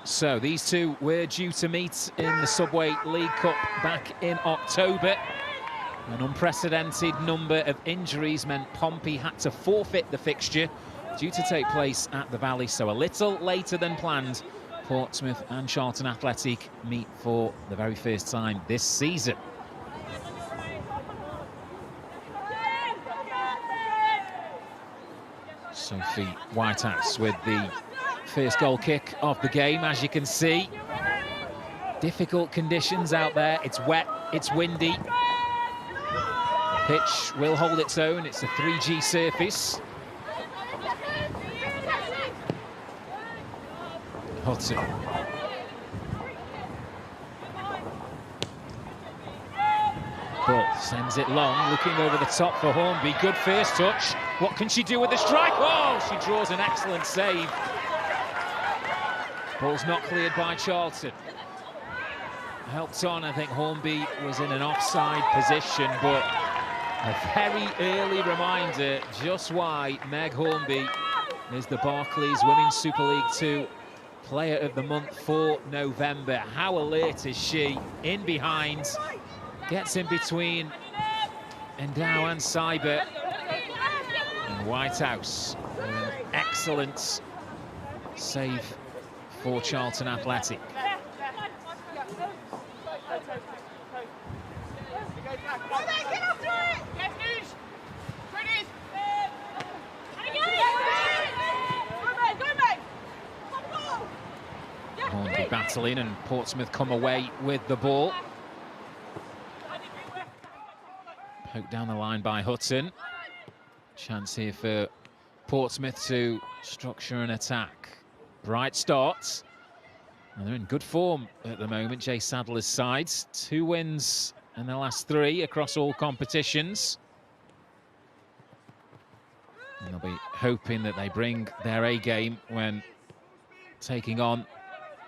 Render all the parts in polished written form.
So these two were due to meet in the Subway League Cup back in October. An unprecedented number of injuries meant Pompey had to forfeit the fixture, due to take place at the Valley. So a little later than planned, Portsmouth and Charlton Athletic meet for the very first time this season. Sophie Whitehouse with the first goal kick of the game. As you can see, difficult conditions out there. It's wet, it's windy. Pitch will hold its own. It's a 3G surface. Hudson. Ball sends it long, looking over the top for Hornby. Good first touch. What can she do with the strike? Oh, she draws an excellent save. Ball's not cleared by Charlton. Helped on, I think Hornby was in an offside position, but a very early reminder just why Meg Hornby is the Barclays Women's Super League 2 Player of the Month for November. How alert is she? In behind, gets in between Endow and Cyber. And Whitehouse, an excellent save for Charlton Athletic. Hornby battling, and Portsmouth come away with the ball. Poked down the line by Hutton. Chance here for Portsmouth to structure an attack. Bright start. And they're in good form at the moment, Jay Sadler's sides. 2 wins in the last 3 across all competitions. And they'll be hoping that they bring their A game when taking on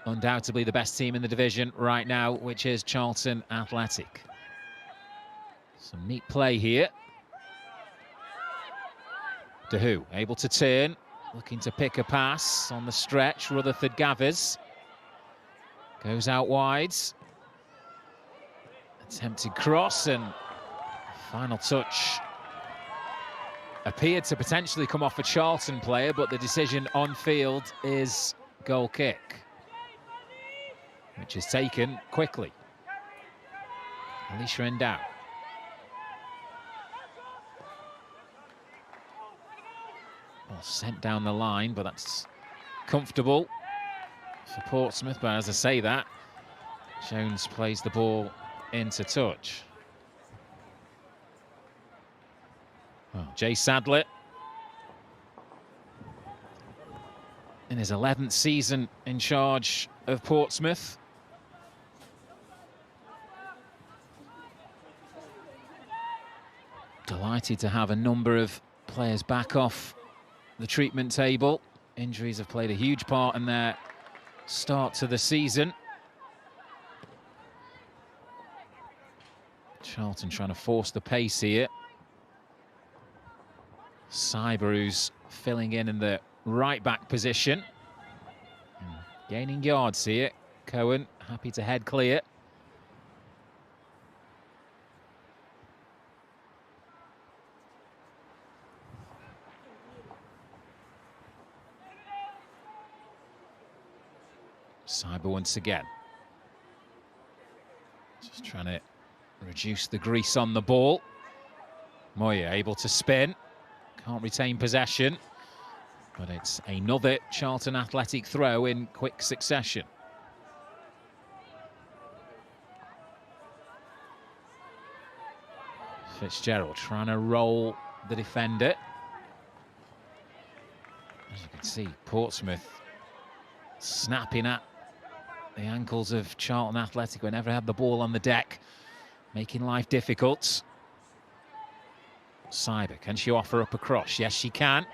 undoubtedly the best team in the division right now, which is Charlton Athletic. Some neat play here. DeHoo able to turn, looking to pick a pass on the stretch. Rutherford gathers. Goes out wide. Attempted cross, and final touch appeared to potentially come off a Charlton player, but the decision on field is goal kick, which is taken quickly. Alicia Endow. Well, sent down the line, but that's comfortable for Portsmouth. But as I say that, Jones plays the ball into touch. Well, Jay Sadler, in his 11th season in charge of Portsmouth. Delighted to have a number of players back off the treatment table. Injuries have played a huge part in their start to the season. Charlton trying to force the pace here. Cyber, who's filling in the right back position. Gaining yards here. Cohen happy to head clear. Cyber once again. Just trying to reduce the grease on the ball. Moya able to spin. Can't retain possession. But it's another Charlton Athletic throw in quick succession. Fitzgerald trying to roll the defender. As you can see, Portsmouth snapping at the ankles of Charlton Athletic whenever they have the ball on the deck, making life difficult. Cyber, can she offer up a cross? Yes, she can.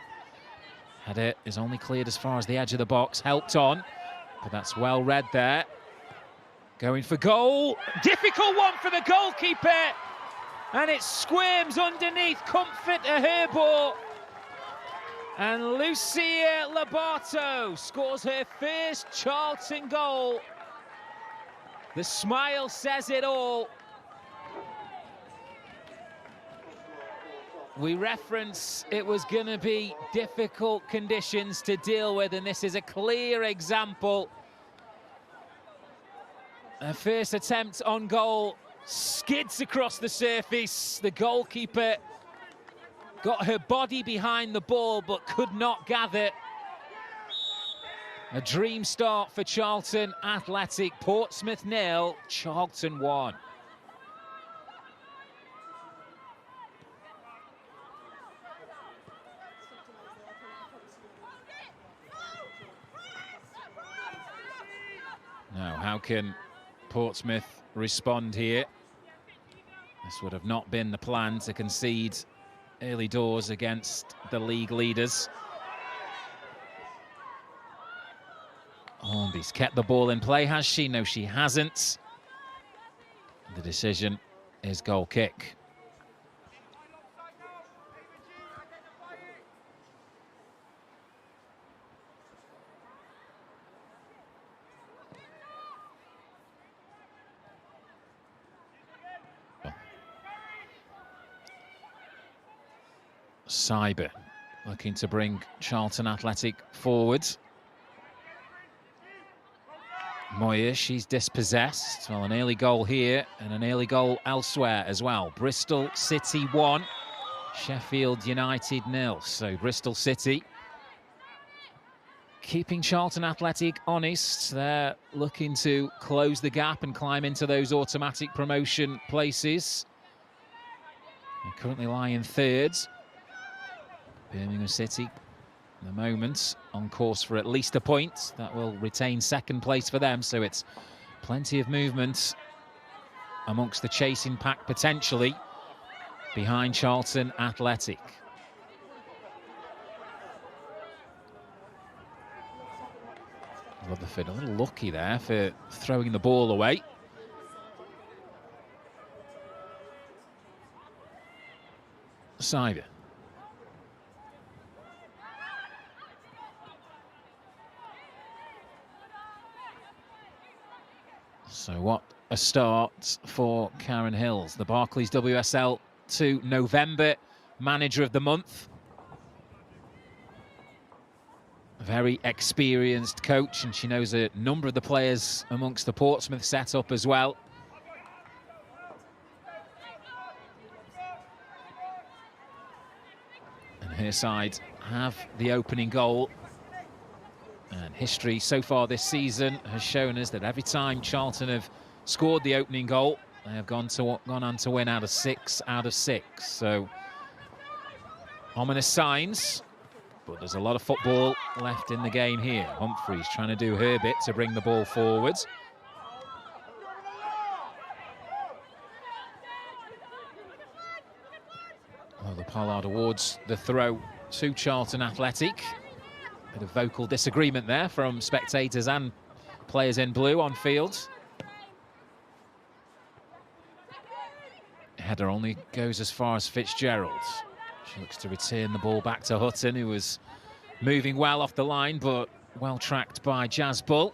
Header is only cleared as far as the edge of the box, helped on, but that's well read there. Going for goal. Difficult one for the goalkeeper, and it squirms underneath. Comfort a her ball. And Lucia Lobato scores her first Charlton goal. The smile says it all. We reference it was going to be difficult conditions to deal with, and this is a clear example. Her first attempt on goal skids across the surface. The goalkeeper got her body behind the ball but could not gather. A dream start for Charlton Athletic. Portsmouth 0, Charlton 1. Now, how can Portsmouth respond here? This would have not been the plan, to concede early doors against the league leaders. Hornby's kept the ball in play, has she? No, she hasn't. The decision is goal kick. Cyber looking to bring Charlton Athletic forward. Moya, she's dispossessed. Well, an early goal here and an early goal elsewhere as well. Bristol City 1, Sheffield United 0. So Bristol City keeping Charlton Athletic honest. They're looking to close the gap and climb into those automatic promotion places. They currently lie in third. Birmingham City, at the moment, on course for at least a point. That will retain second place for them, so it's plenty of movement amongst the chasing pack, potentially, behind Charlton Athletic. Rutherford a little lucky there for throwing the ball away. Cyber. So what a start for Karen Hills, the Barclays WSL to November Manager of the Month. A very experienced coach, and she knows a number of the players amongst the Portsmouth setup as well. And her side have the opening goal. And history so far this season has shown us that every time Charlton have scored the opening goal, they have gone on to win out of 6 out of 6. So ominous signs, but there's a lot of football left in the game here. Humphreys trying to do her bit to bring the ball forward. Well, the Pollard awards the throw to Charlton Athletic. Bit of vocal disagreement there from spectators and players in blue on field. Header only goes as far as Fitzgerald. She looks to return the ball back to Hutton, who was moving well off the line, but well tracked by Jazz Bull.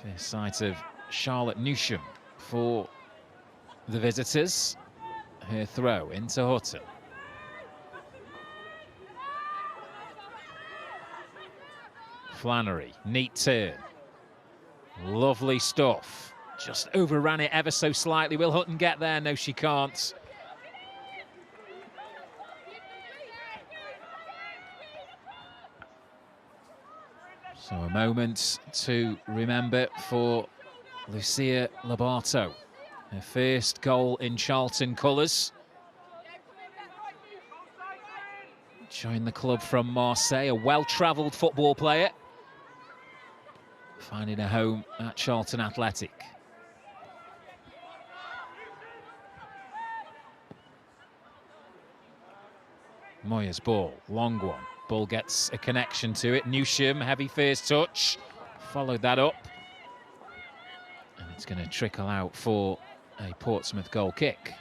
First sight of Charlotte Newsham for the visitors. Her throw into Hutton. Flannery, neat turn. Lovely stuff. Just overran it ever so slightly. Will Hutton get there? No, she can't. So a moment to remember for Lucia Lobato. Her first goal in Charlton colours. Joined the club from Marseille, a well-travelled football player. Finding a home at Charlton Athletic. Moya's ball, long one. Ball gets a connection to it. Newsham, heavy first touch. Followed that up. And it's going to trickle out for a Portsmouth goal kick.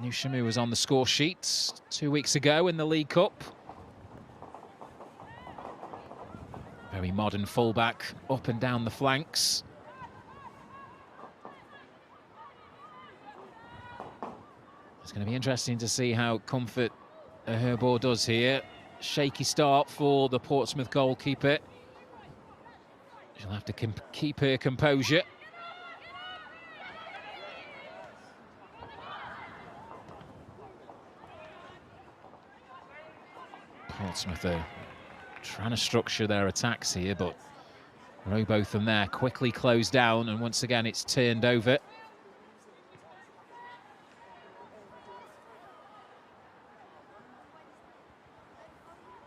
Newsham was on the score sheet 2 weeks ago in the League Cup. Very modern fullback, up and down the flanks. It's going to be interesting to see how Comfort Herbo does here. Shaky start for the Portsmouth goalkeeper. She'll have to keep her composure. Portsmouth are trying to structure their attacks here, but Robotham there quickly closed down, and once again it's turned over.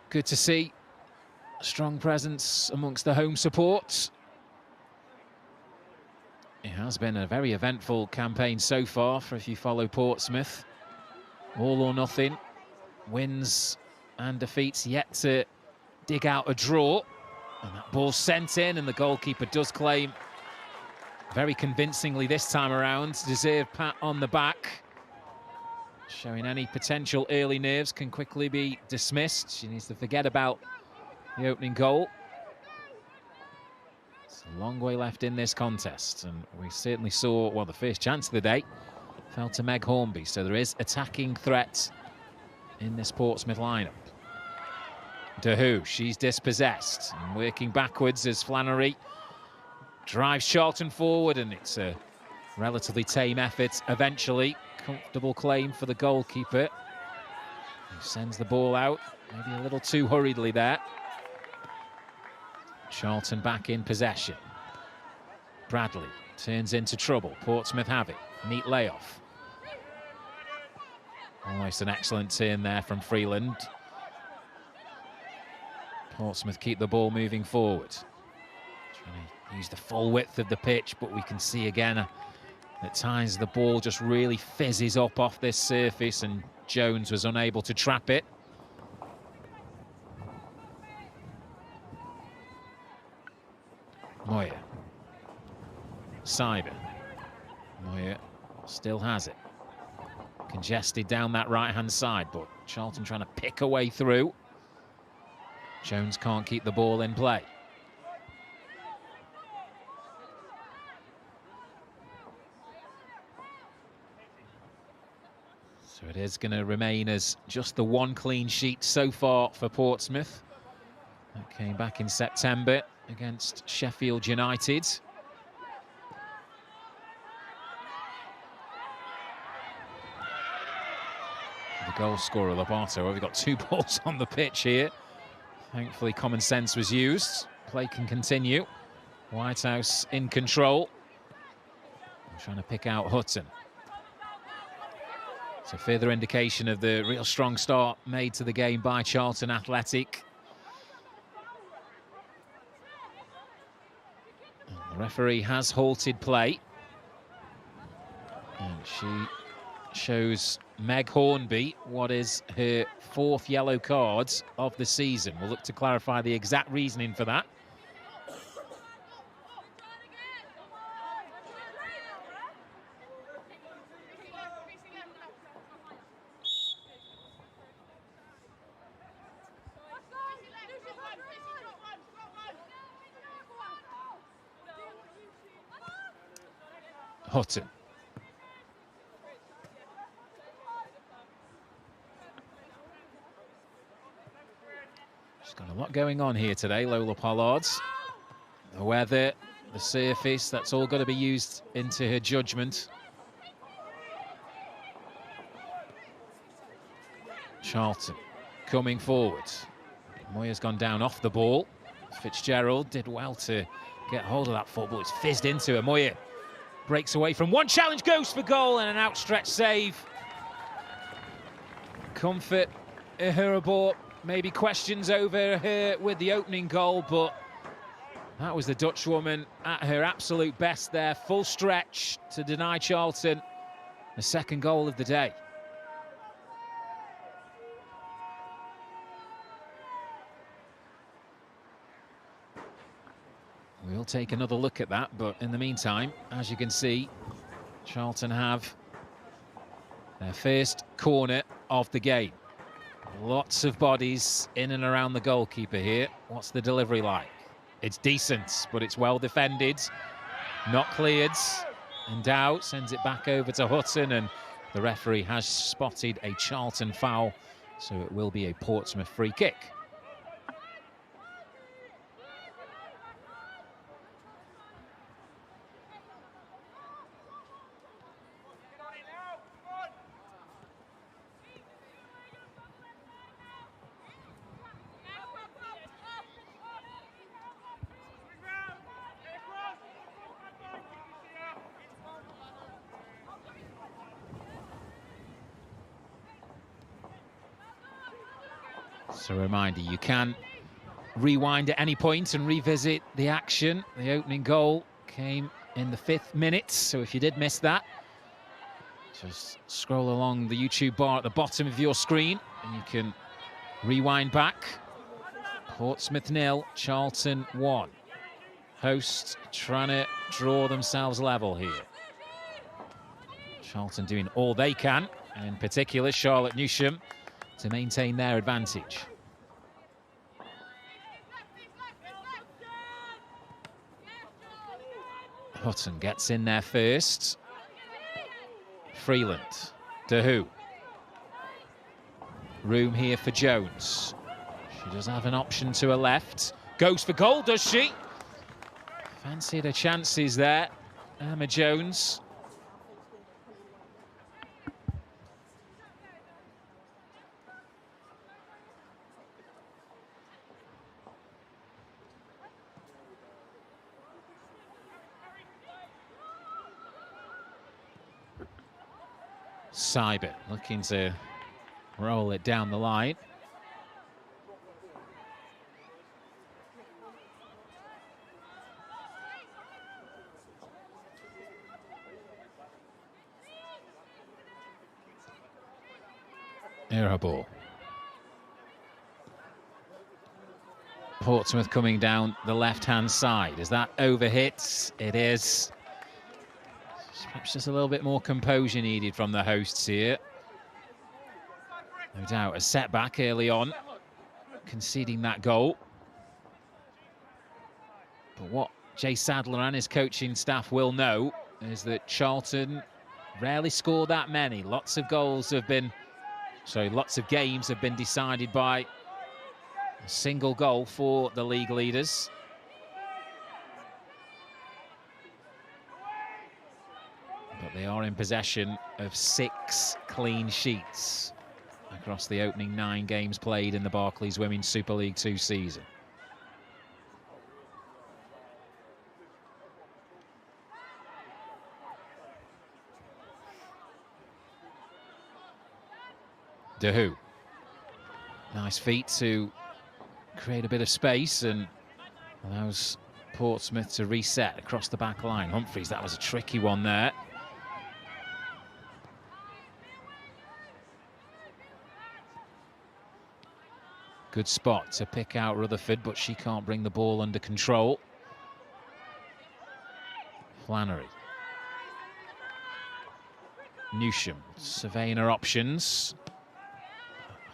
Good to see a strong presence amongst the home support. It has been a very eventful campaign so far for if you follow Portsmouth. All or nothing, wins and defeats yet to dig out a draw. And that ball's sent in, and the goalkeeper does claim very convincingly this time around. Deserved pat on the back. Showing any potential early nerves can quickly be dismissed. She needs to forget about the opening goal. It's a long way left in this contest, and we certainly saw, well, the first chance of the day fell to Meg Hornby, so there is attacking threat in this Portsmouth lineup. Dahu, she's dispossessed and working backwards as Flannery drives Charlton forward, and it's a relatively tame effort eventually. Comfortable claim for the goalkeeper, who sends the ball out maybe a little too hurriedly there. Charlton back in possession. Bradley turns into trouble. Portsmouth have it. Neat layoff. Almost an excellent turn there from Freeland. Portsmouth keep the ball moving forward. Trying to use the full width of the pitch, but we can see again at times the ball just really fizzes up off this surface, and Jones was unable to trap it. Moyer. Cyber. Moyer still has it. Congested down that right-hand side, but Charlton trying to pick a way through. Jones can't keep the ball in play. So it is going to remain as just the one clean sheet so far for Portsmouth. That came back in September against Sheffield United. The goal scorer, Lobato. We've got two balls on the pitch here. Thankfully, common sense was used. Play can continue. Whitehouse in control. I'm trying to pick out Hutton. It's a further indication of the real strong start made to the game by Charlton Athletic. And the referee has halted play. And she shows Meg Hornby what is her fourth yellow card of the season. We'll look to clarify the exact reasoning for that. Hutton. She's got a lot going on here today, Lola Pollard. The weather, the surface, that's all got to be used into her judgment. Charlton coming forward. Moyer's gone down off the ball. Fitzgerald did well to get hold of that football. It's fizzed into her. Moyer breaks away from one challenge, goes for goal, and an outstretched save. Comfort Herbo, maybe questions over her with the opening goal, but that was the Dutch woman at her absolute best there. Full stretch to deny Charlton the second goal of the day. We'll take another look at that, but in the meantime, as you can see, Charlton have their first corner of the game. Lots of bodies in and around the goalkeeper here. What's the delivery like? It's decent, but it's well defended. Not cleared. And Dow sends it back over to Hutton, and the referee has spotted a Charlton foul, so it will be a Portsmouth free kick. So a reminder, you can rewind at any point and revisit the action. The opening goal came in the 5th minute, so if you did miss that, just scroll along the YouTube bar at the bottom of your screen and you can rewind back. Portsmouth 0, Charlton 1. Hosts trying to draw themselves level here. Charlton doing all they can, and in particular Charlotte Newsham, to maintain their advantage. Hutton gets in there first. Freeland, Dahu. Room here for Jones. She does have an option to her left. Goes for goal, does she? Fancied her chances there, Emma Jones. Seibert looking to roll it down the line. Error ball. Portsmouth coming down the left-hand side. Is that overhit? It is. Perhaps just a little bit more composure needed from the hosts here. No doubt a setback early on, conceding that goal. But what Jay Sadler and his coaching staff will know is that Charlton rarely score that many. Lots of games have been decided by a single goal for the league leaders. But they are in possession of 6 clean sheets across the opening 9 games played in the Barclays Women's Super League 2 season. Dahu. Nice feet to create a bit of space and allows Portsmouth to reset across the back line. Humphreys, that was a tricky one there. Good spot to pick out Rutherford, but she can't bring the ball under control. Flannery. Newsham surveying her options.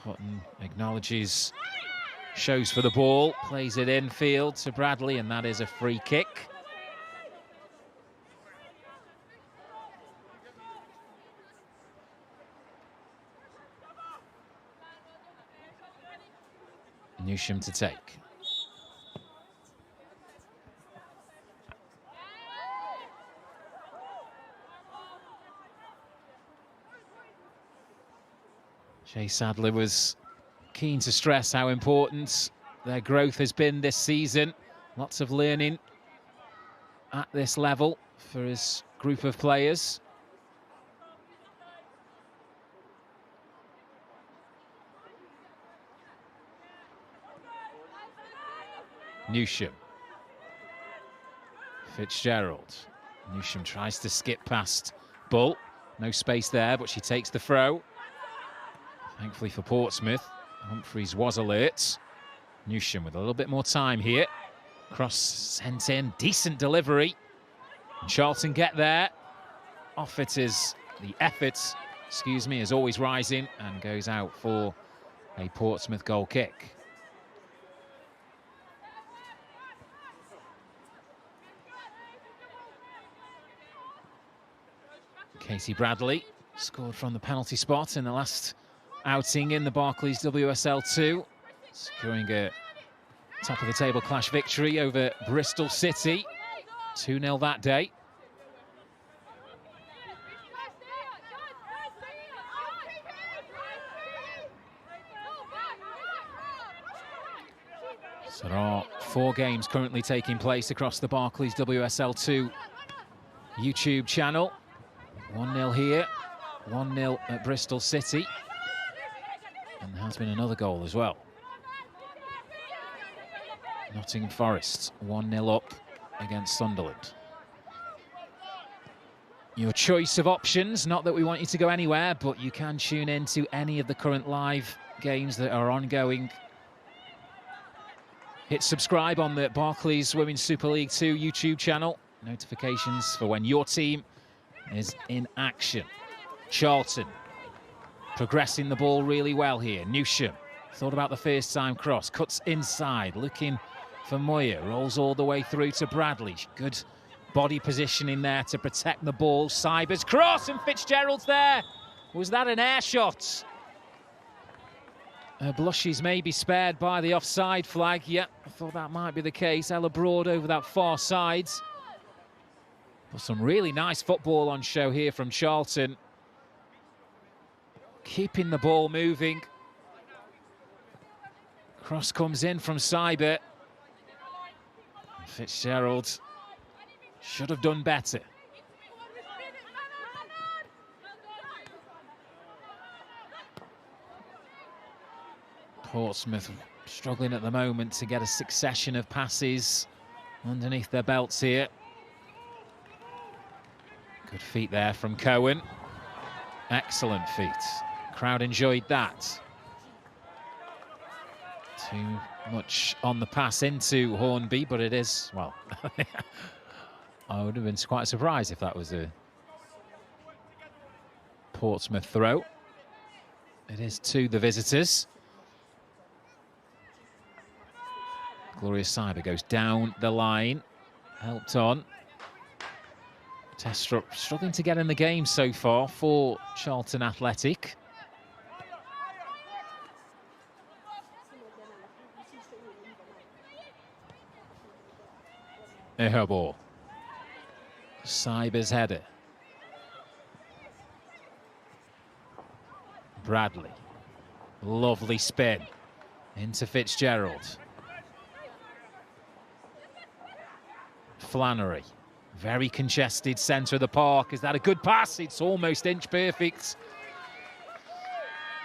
Hutton acknowledges, shows for the ball, plays it infield to Bradley, and that is a free kick. Newsham to take. Jay Sadler was keen to stress how important their growth has been this season. Lots of learning at this level for his group of players. Newsham. Fitzgerald. Newsham tries to skip past Bull. No space there, but she takes the throw. Thankfully for Portsmouth, Humphreys was alert. Newsham with a little bit more time here. Cross sent in, decent delivery. Charlton get there. Off it is the effort, is always rising and goes out for a Portsmouth goal kick. Casey Bradley scored from the penalty spot in the last outing in the Barclays WSL 2, securing a top-of-the-table clash victory over Bristol City, 2-0 that day. So there are 4 games currently taking place across the Barclays WSL 2 YouTube channel. 1-0 here, 1-0 at Bristol City. And there has been another goal as well. Nottingham Forest 1-0 up against Sunderland. Your choice of options, not that we want you to go anywhere, but you can tune in to any of the current live games that are ongoing. Hit subscribe on the Barclays Women's Super League 2 YouTube channel. Notifications for when your team is in action. Charlton progressing the ball really well here. Newsham thought about the first time cross, cuts inside, looking for Moyer, rolls all the way through to Bradley. Good body positioning there to protect the ball. Cybers cross and Fitzgerald's there. Was that an air shot? Blushes may be spared by the offside flag. Yeah, I thought that might be the case. Ella Broad over that far side. But some really nice football on show here from Charlton. Keeping the ball moving. Cross comes in from Cyber. Fitzgerald should have done better. Portsmouth struggling at the moment to get a succession of passes underneath their belts here. Good feet there from Cohen. Excellent feet. Crowd enjoyed that. Too much on the pass into Hornby, but it is, well, I would have been quite surprised if that was a Portsmouth throw. It is to the visitors. Gloria Cyber goes down the line, helped on. Testrup struggling to get in the game so far for Charlton Athletic. Her ball. Cyber's header. Bradley. Lovely spin into Fitzgerald. Flannery. Very congested centre of the park. Is that a good pass? It's almost inch perfect.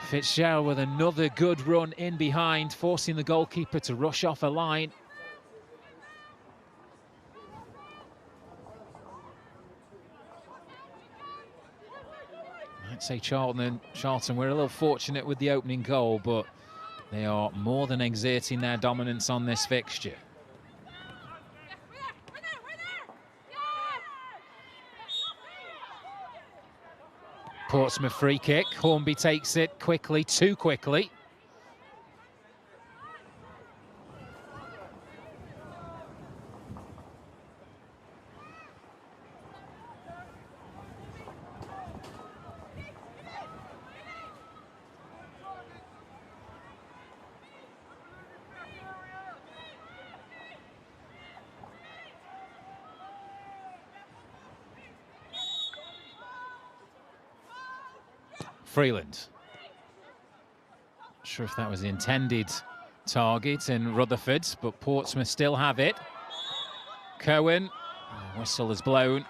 Fitzgerald with another good run in behind, forcing the goalkeeper to rush off a line. I'd say Charlton were a little fortunate with the opening goal, but they are more than exerting their dominance on this fixture. Portsmouth free kick. Hornby takes it quickly, too quickly. Freeland. Not sure if that was the intended target in Rutherford, but Portsmouth still have it. Cohen, whistle is blown.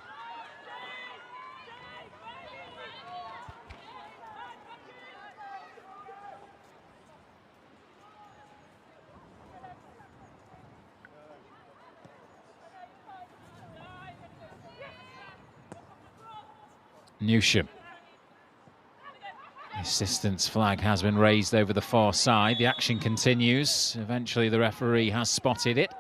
Newsham. Assistance flag has been raised over the far side. The action continues. Eventually the referee has spotted it.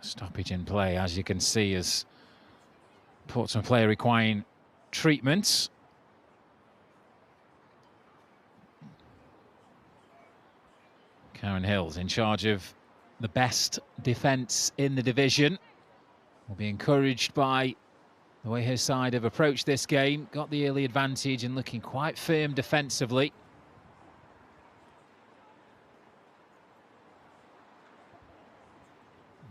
Stoppage in play, as you can see, as Portsmouth player requiring treatment. Karen Hills in charge of the best defence in the division. Will be encouraged by the way her side have approached this game. Got the early advantage and looking quite firm defensively.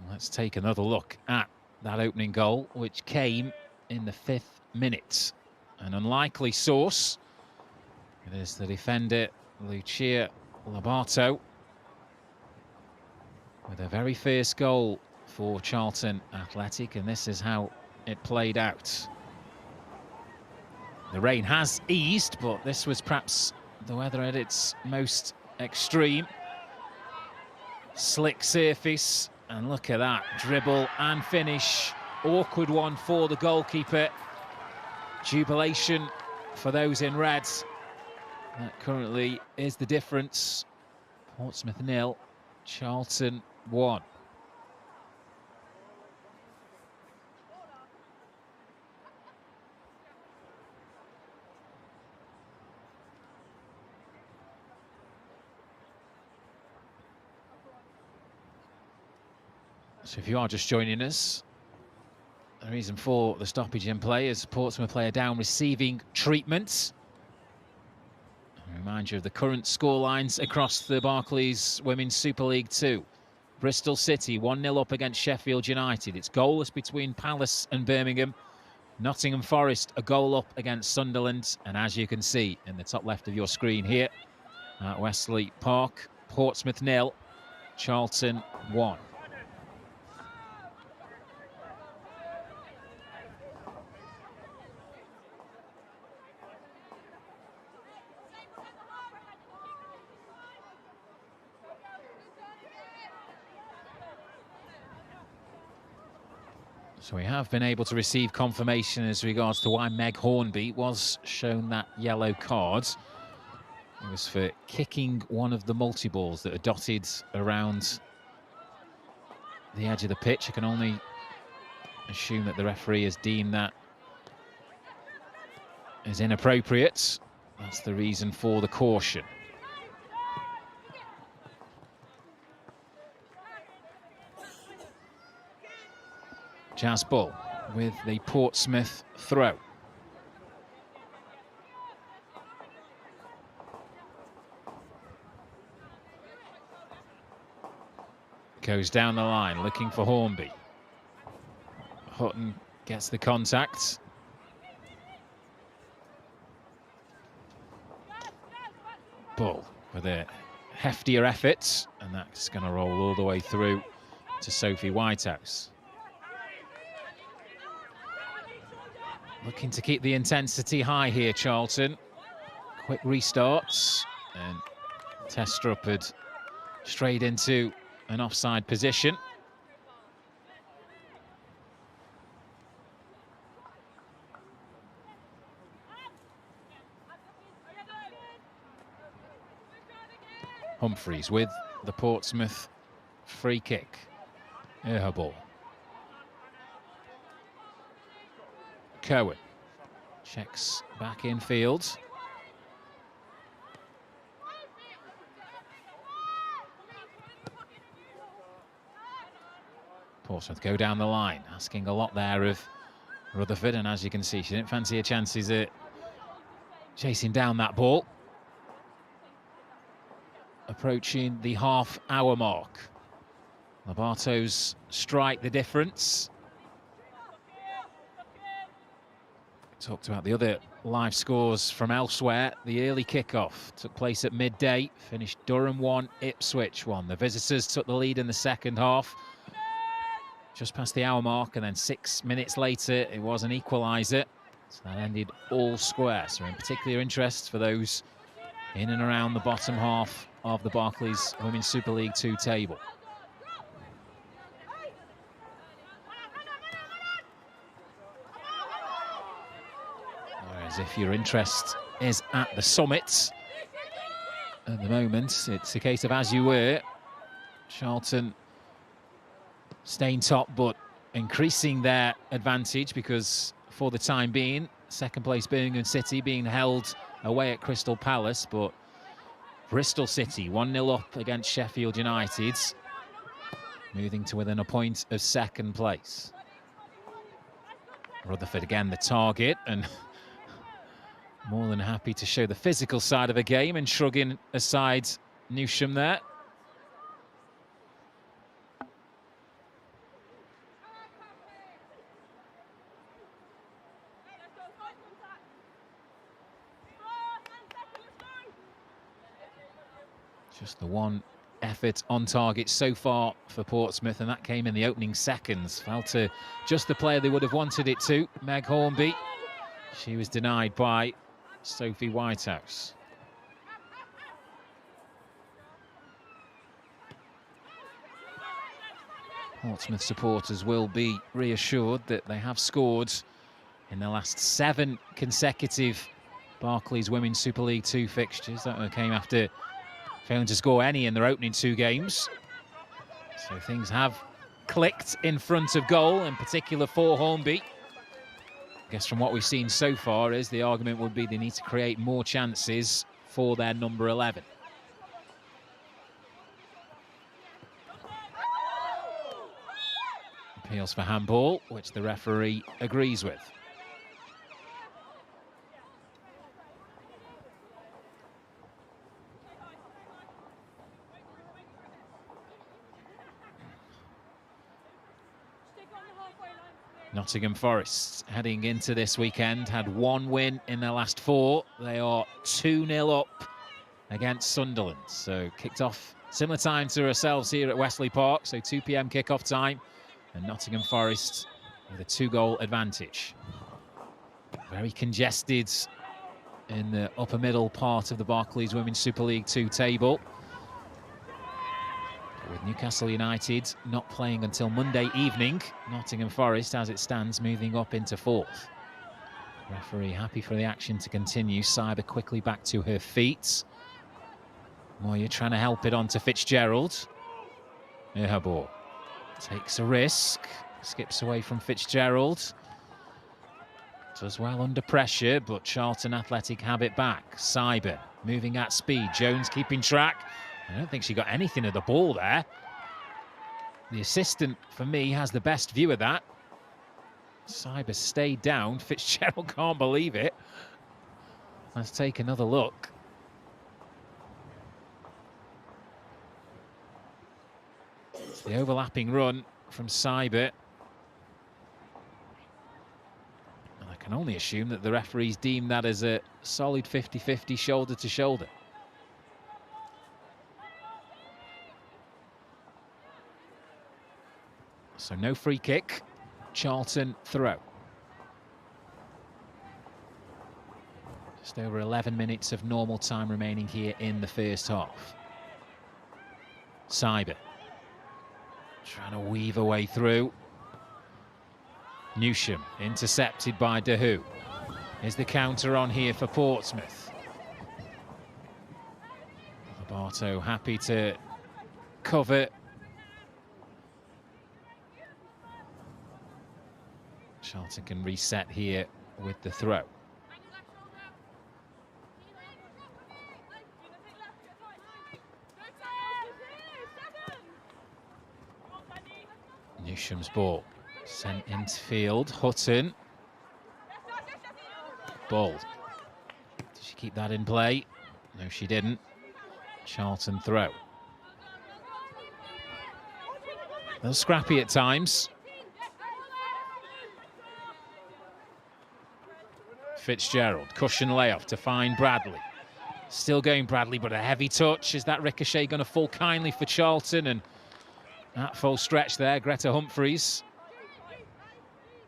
Let's take another look at that opening goal, which came in the 5th minute. An unlikely source. It is the defender, Lucia Labarto, with her very first goal for Charlton Athletic, and this is how it played out. The rain has eased, but this was perhaps the weather at its most extreme. Slick surface, and look at that, dribble and finish. Awkward one for the goalkeeper. Jubilation for those in red. That currently is the difference. Portsmouth 0, Charlton 1. So if you are just joining us, the reason for the stoppage in play is Portsmouth player down receiving treatment. I remind you of the current scorelines across the Barclays Women's Super League 2. Bristol City 1-0 up against Sheffield United. It's goalless between Palace and Birmingham. Nottingham Forest a goal up against Sunderland. And as you can see in the top left of your screen here at Wesley Park, Portsmouth 0, Charlton 1. So we have been able to receive confirmation as regards to why Meg Hornby was shown that yellow card. It was for kicking one of the multi-balls that are dotted around the edge of the pitch. I can only assume that the referee has deemed that as inappropriate. That's the reason for the caution. Jazz Bull with the Portsmouth throw. Goes down the line, looking for Hornby. Hutton gets the contact. Bull with a heftier effort, and that's going to roll all the way through to Sophie Whitehouse. Looking to keep the intensity high here, Charlton. Quick restarts, and Testrup had strayed into an offside position. Humphreys with the Portsmouth free kick. Her ball. Cohen checks back in field. Portsmouth go down the line, asking a lot there of Rutherford, and as you can see, she didn't fancy her chances at chasing down that ball. Approaching the half-hour mark. Labarto's strike the difference. Talked about the other live scores from elsewhere. The early kickoff took place at midday, finished Durham 1, Ipswich 1. The visitors took the lead in the second half, just past the hour mark, and then 6 minutes later it was an equaliser. So that ended all square. So in particular interest for those in and around the bottom half of the Barclays Women's Super League 2 table. Whereas if your interest is at the summit at the moment, it's a case of as you were. Charlton staying top, but increasing their advantage, because for the time being, second place Birmingham City being held away at Crystal Palace, but Bristol City 1-0 up against Sheffield United, moving to within a point of second place. Rutherford again the target, and more than happy to show the physical side of the game and shrugging aside Newsham there. Just the one effort on target so far for Portsmouth, and that came in the opening seconds. Fell to just the player they would have wanted it to, Meg Hornby. She was denied by Sophie Whitehouse. Portsmouth supporters will be reassured that they have scored in the last 7 consecutive Barclays Women's Super League 2 fixtures. That came after failing to score any in their opening 2 games. So things have clicked in front of goal, in particular for Hornby. I guess from what we've seen so far is the argument would be they need to create more chances for their number 11. Appeals for handball, which the referee agrees with. Nottingham Forest heading into this weekend had 1 win in their last 4. They are 2-0 up against Sunderland. So kicked off similar time to ourselves here at Wesley Park. So 2 p.m. kick-off time. And Nottingham Forest with a 2-goal advantage. Very congested in the upper middle part of the Barclays Women's Super League 2 table. With Newcastle United not playing until Monday evening, Nottingham Forest, as it stands, moving up into 4th. Referee happy for the action to continue. Cyber quickly back to her feet. Moya trying to help it on to Fitzgerald. Ehabor takes a risk, skips away from Fitzgerald. Does well under pressure, but Charlton Athletic have it back. Cyber moving at speed. Jones keeping track. I don't think she got anything of the ball there. The assistant, for me, has the best view of that. Cyber stayed down. Fitzgerald can't believe it. Let's take another look. It's the overlapping run from Cyber. And I can only assume that the referees deem that as a solid 50-50 shoulder to shoulder. So no free kick, Charlton throw. Just over 11 minutes of normal time remaining here in the first half. Cyber trying to weave a way through. Newsham intercepted by Dahu. Is the counter on here for Portsmouth? Barto happy to cover. Charlton can reset here with the throw. Newsham's ball sent into field. Hutton. Bold. Did she keep that in play? No, she didn't. Charlton throw. A little scrappy at times. Fitzgerald, cushion layoff to find Bradley. Still going Bradley, but a heavy touch. Is that ricochet going to fall kindly for Charlton? And that full stretch there, Greta Humphreys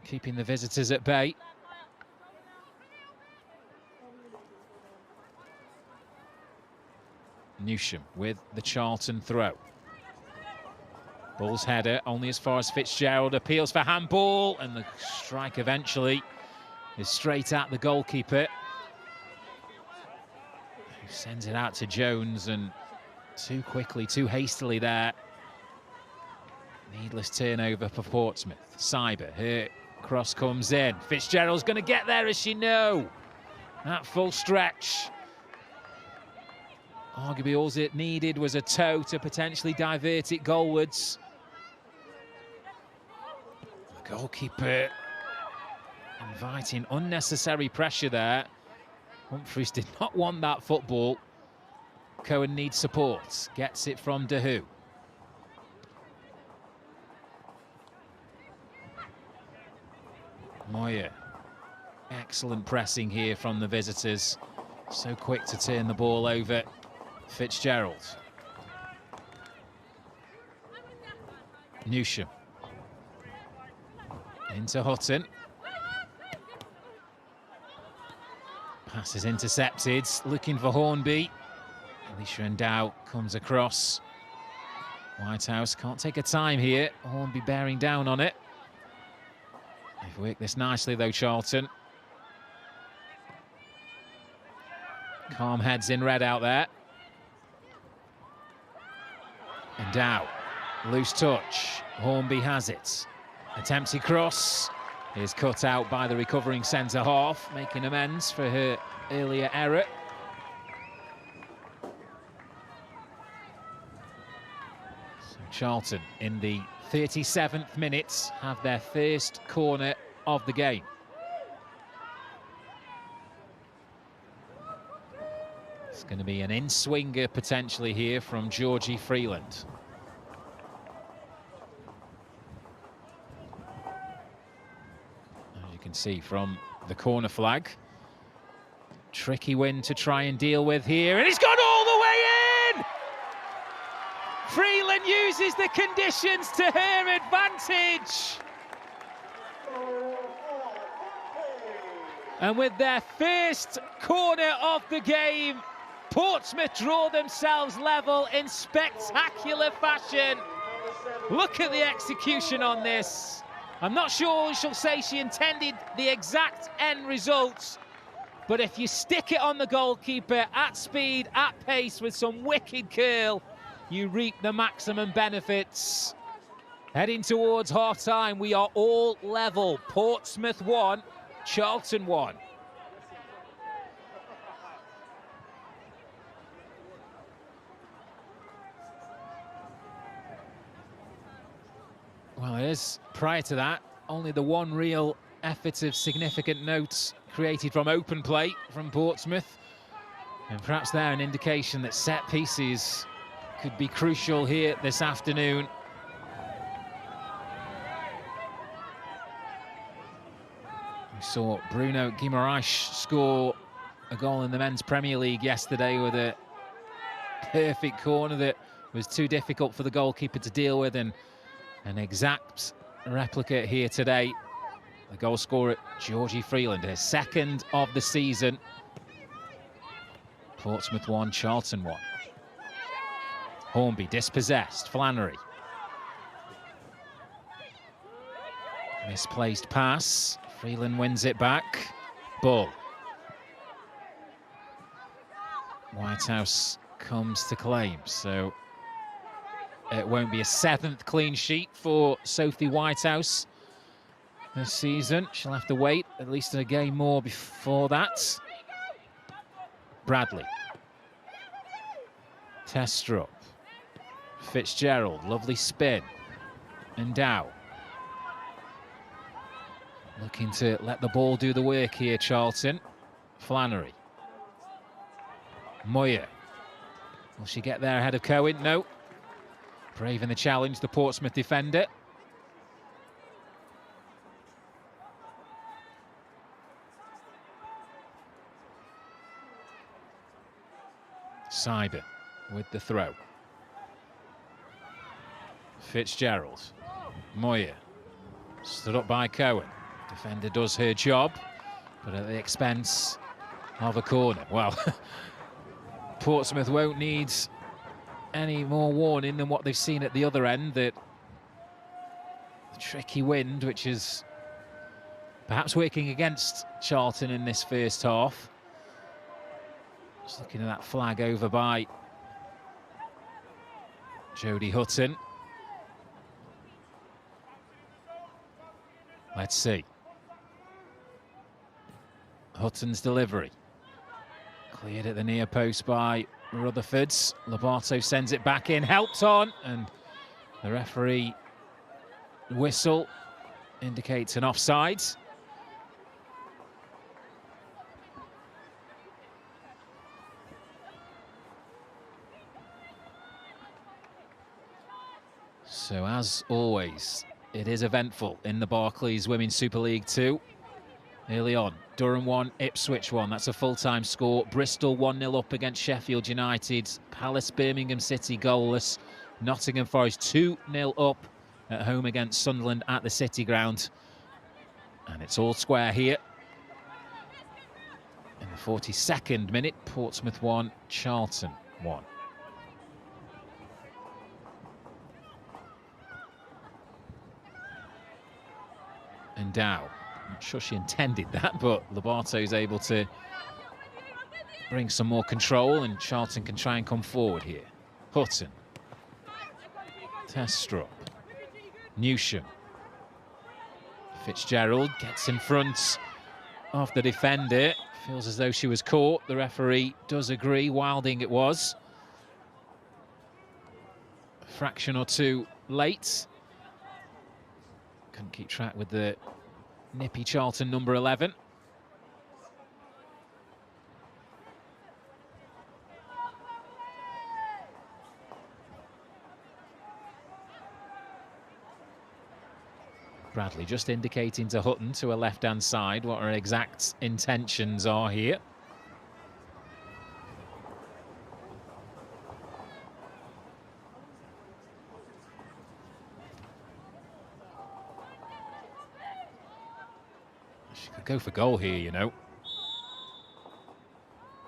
keeping the visitors at bay. Newsham with the Charlton throw. Ball's header only as far as Fitzgerald. Appeals for handball, and the strike eventually is straight at the goalkeeper, who sends it out to Jones, and too quickly, too hastily there. Needless turnover for Portsmouth. Cyber, her cross comes in. Fitzgerald's going to get there, as she know. That full stretch. Arguably all it needed was a toe to potentially divert it goalwards. The goalkeeper inviting unnecessary pressure there. Humphreys did not want that football. Cohen needs support. Gets it from Dahu. Moyer. Excellent pressing here from the visitors. So quick to turn the ball over. Fitzgerald. Newsham. Into Hutton. Pass is intercepted. Looking for Hornby. Alicia Endow comes across. Whitehouse can't take her time here. Hornby bearing down on it. They've worked this nicely though, Charlton. Calm heads in red out there. Endow. Loose touch. Hornby has it. Attempted cross is cut out by the recovering centre half, making amends for her earlier error. So Charlton, in the 37th minute, have their first corner of the game. It's going to be an in-swinger potentially here from Georgie Freeland. As you can see from the corner flag. Tricky win to try and deal with here, and it's gone all the way in! Freeland uses the conditions to her advantage. And with their first corner of the game, Portsmouth draw themselves level in spectacular fashion. Look at the execution on this. I'm not sure she'll say she intended the exact end result, but if you stick it on the goalkeeper at speed, at pace, with some wicked curl, you reap the maximum benefits. Heading towards half-time, we are all level. Portsmouth 1, Charlton 1. Well, it is, prior to that, only the one real effort of significant note created from open play from Portsmouth. And perhaps there an indication that set pieces could be crucial here this afternoon. We saw Bruno Guimaraes score a goal in the Men's Premier League yesterday with a perfect corner that was too difficult for the goalkeeper to deal with, and an exact replica here today. The goal scorer, Georgie Freeland, his second of the season. Portsmouth 1, Charlton 1. Hornby dispossessed, Flannery. Misplaced pass, Freeland wins it back. Bull. Whitehouse comes to claim, so it won't be a 7th clean sheet for Sophie Whitehouse this season. She'll have to wait at least a game more before that. Bradley. Testrup. Fitzgerald, lovely spin. Endow. Looking to let the ball do the work here, Charlton. Flannery. Moyer. Will she get there ahead of Cohen? No. Braving the challenge, the Portsmouth defender. Cyber with the throw. Fitzgerald. Moyer. Stood up by Cohen. Defender does her job, but at the expense of a corner. Well, Portsmouth won't need any more warning than what they've seen at the other end, that the tricky wind, which is perhaps working against Charlton in this first half. Just looking at that flag over by Jodie Hutton. Let's see. Hutton's delivery. Cleared at the near post by Rutherfords. Lobato sends it back in, helped on, and the referee whistle indicates an offside. So as always, it is eventful in the Barclays Women's Super League 2. Early on, Durham 1, Ipswich 1. That's a full-time score. Bristol 1-0 up against Sheffield United. Palace, Birmingham City goalless. Nottingham Forest 2-0 up at home against Sunderland at the City Ground. And it's all square here. In the 42nd minute, Portsmouth 1, Charlton 1. And Dow. Not sure she intended that, but Lobato's able to bring some more control, and Charlton can try and come forward here. Hutton. Testrup. Newsham. Fitzgerald gets in front of the defender. Feels as though she was caught. The referee does agree. Wilding it was. A fraction or two late. Couldn't keep track with the nippy Charlton number 11. Bradley just indicating to Hutton to her left-hand side what her exact intentions are here. She could go for goal here, you know.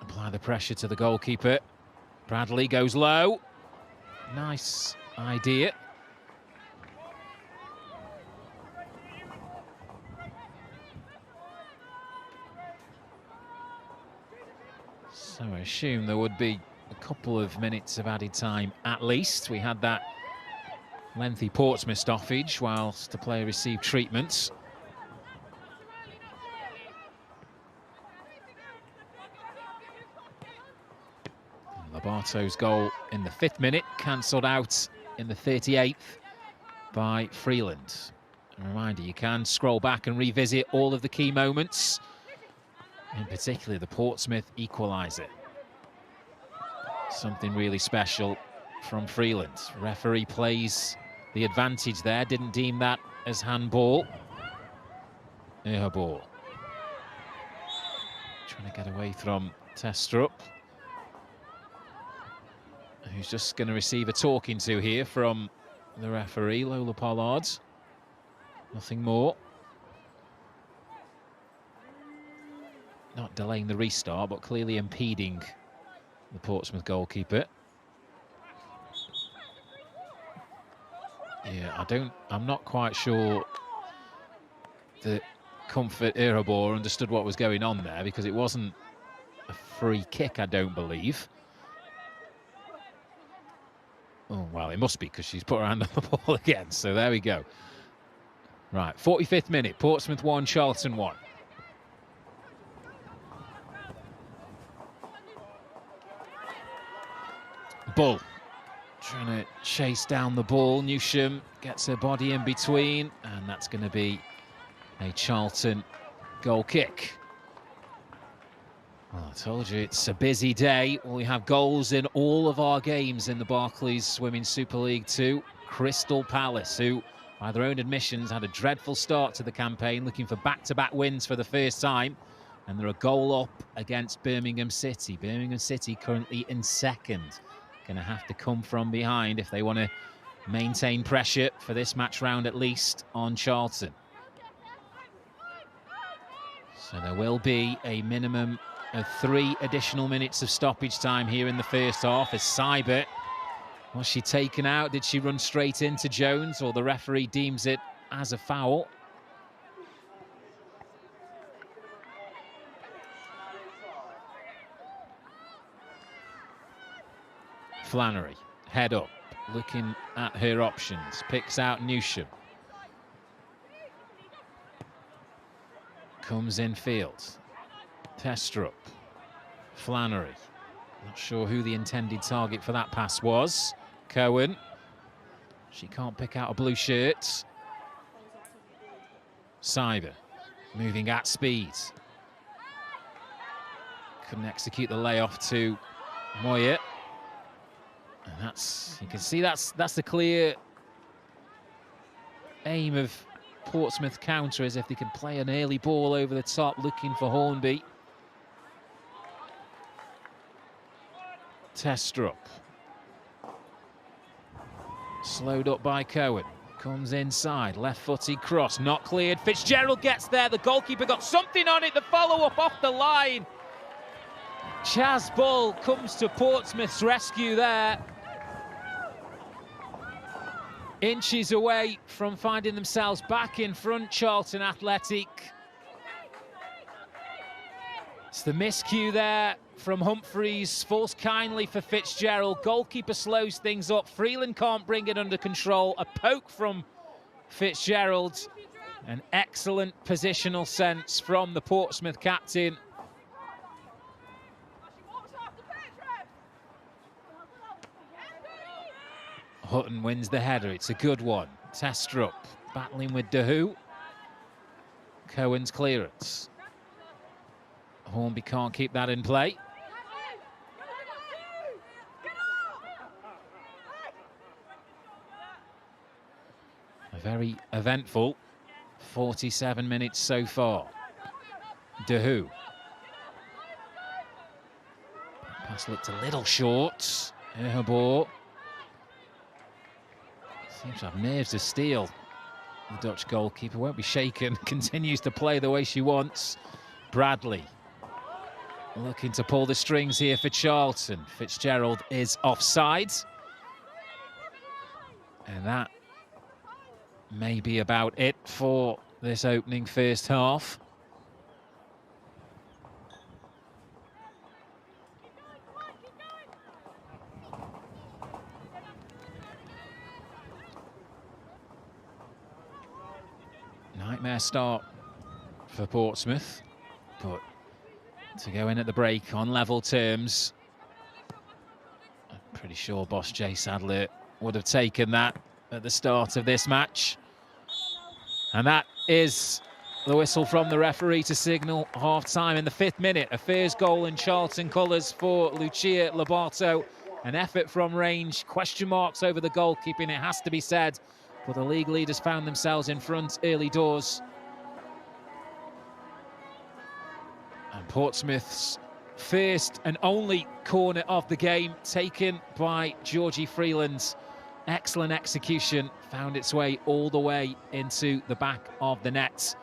Apply the pressure to the goalkeeper. Bradley goes low. Nice idea. So I assume there would be a couple of minutes of added time at least. We had that lengthy Portsmouth stoppage whilst the player received treatments. Lobato's goal in the 5th minute, cancelled out in the 38th by Freeland. A reminder, you can scroll back and revisit all of the key moments, in particular the Portsmouth equaliser. Something really special from Freeland. Referee plays the advantage there, didn't deem that as handball. Her ball. Trying to get away from Testrup, who's just going to receive a talking to here from the referee, Lola Pollard. Nothing more. Not delaying the restart, but clearly impeding the Portsmouth goalkeeper. Yeah, I'm not quite sure that Comfort Irabor understood what was going on there, because it wasn't a free kick, I don't believe. Oh, well, it must be, because she's put her hand on the ball again. So there we go. Right, 45th minute, Portsmouth 1, Charlton 1. Bull trying to chase down the ball. Newsham gets her body in between, and that's going to be a Charlton goal kick. Well, I told you it's a busy day. We have goals in all of our games in the Barclays Women's Super League 2. Crystal Palace, who, by their own admissions, had a dreadful start to the campaign, looking for back-to-back wins for the first time. And they're a goal up against Birmingham City. Birmingham City currently in 2nd. Going to have to come from behind if they want to maintain pressure for this match round, at least, on Charlton. So there will be a minimum of 3 additional minutes of stoppage time here in the first half, as Seibert, was she taken out? Did she run straight into Jones, or the referee deems it as a foul? Flannery, head up, looking at her options, picks out Newsham. comes in field. Testrup. Flannery. Not sure who the intended target for that pass was. Cohen. She can't pick out a blue shirt. Cyber. Moving at speed. Couldn't execute the layoff to Moyer. And that's, you can see that's the clear aim of Portsmouth counter, as if they can play an early ball over the top, looking for Hornby. Testrup. Slowed up by Cohen. Comes inside, left-footed cross, not cleared. Fitzgerald gets there, the goalkeeper got something on it, the follow-up off the line. Chaz Bull comes to Portsmouth's rescue there. Inches away from finding themselves back in front, Charlton Athletic. It's the miscue there from Humphreys, falls kindly for Fitzgerald. Goalkeeper slows things up. Freeland can't bring it under control. A poke from Fitzgerald. An excellent positional sense from the Portsmouth captain. Hutton wins the header. It's a good one. Testrup battling with Dahu. Cohen's clearance. Hornby can't keep that in play. A very eventful 47 minutes so far. Dahu. Pass looked a little short. Ehabor. Seems to have nerves of steel. The Dutch goalkeeper won't be shaken. Continues to play the way she wants. Bradley. Looking to pull the strings here for Charlton. Fitzgerald is offside. And that may be about it for this opening first half. Nightmare start for Portsmouth, but to go in at the break on level terms, I'm pretty sure boss Jay Sadler would have taken that at the start of this match. And that is the whistle from the referee to signal half-time in the 5th minute. A first goal in Charlton colours for Lucia Lobato. An effort from range, question marks over the goalkeeping, it has to be said. But the league leaders found themselves in front early doors. And Portsmouth's first and only corner of the game, taken by Georgie Freeland. Excellent execution, found its way all the way into the back of the net.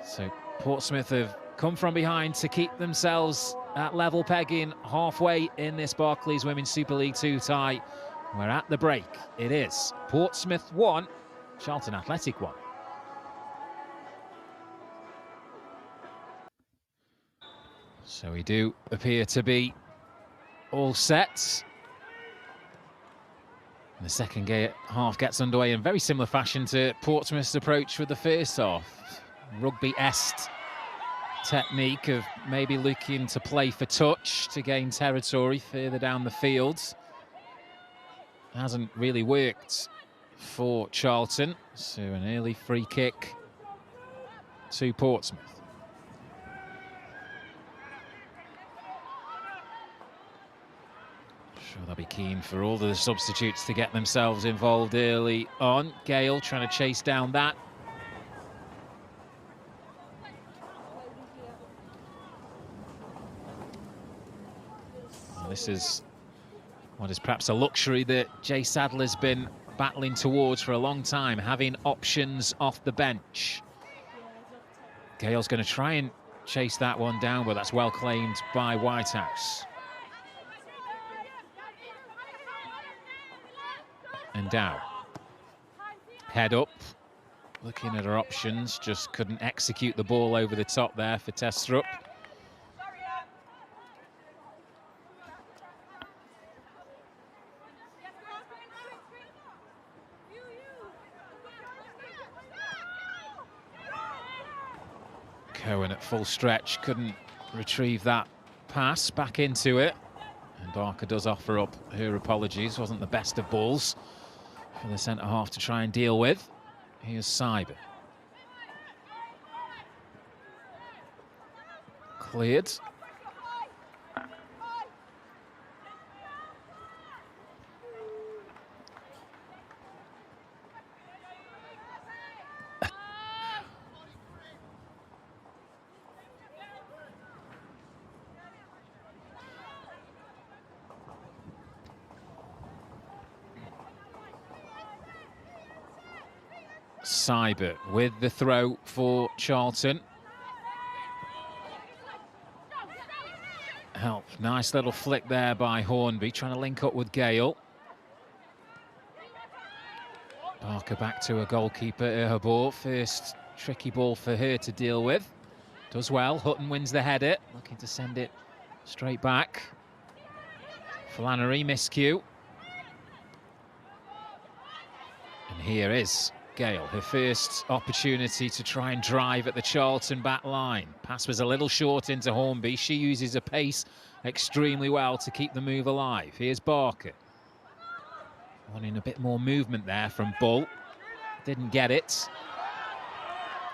So Portsmouth have come from behind to keep themselves at level pegging halfway in this Barclays Women's Super League 2 tie. We're at the break. It is Portsmouth 1, Charlton Athletic 1. So we do appear to be all set. The second half gets underway in very similar fashion to Portsmouth's approach with the first half. Rugby-esque technique of maybe looking to play for touch to gain territory further down the field. Hasn't really worked for Charlton, so an early free kick to Portsmouth. Sure, they'll be keen for all of the substitutes to get themselves involved early on. Gale trying to chase down that. Well, this is what is perhaps a luxury that Jay Sadler's been battling towards for a long time, having options off the bench. Gale's going to try and chase that one down, but that's well claimed by Whitehouse. And Dow. Head up, looking at her options, just couldn't execute the ball over the top there for Testrup. Cohen at full stretch, couldn't retrieve that pass back into it. And Barker does offer up her apologies. Wasn't the best of balls for the centre-half to try and deal with. Here's Cyber. Cleared. Cyber with the throw for Charlton. Help, nice little flick there by Hornby, trying to link up with Gale. Barker back to a goalkeeper, Erhabor. First tricky ball for her to deal with. Does well, Hutton wins the header, looking to send it straight back. Flannery, miscue. And here is Gale, her first opportunity to try and drive at the Charlton back line. Pass was a little short into Hornby. She uses her pace extremely well to keep the move alive. Here's Barker. Wanting a bit more movement there from Bull. Didn't get it.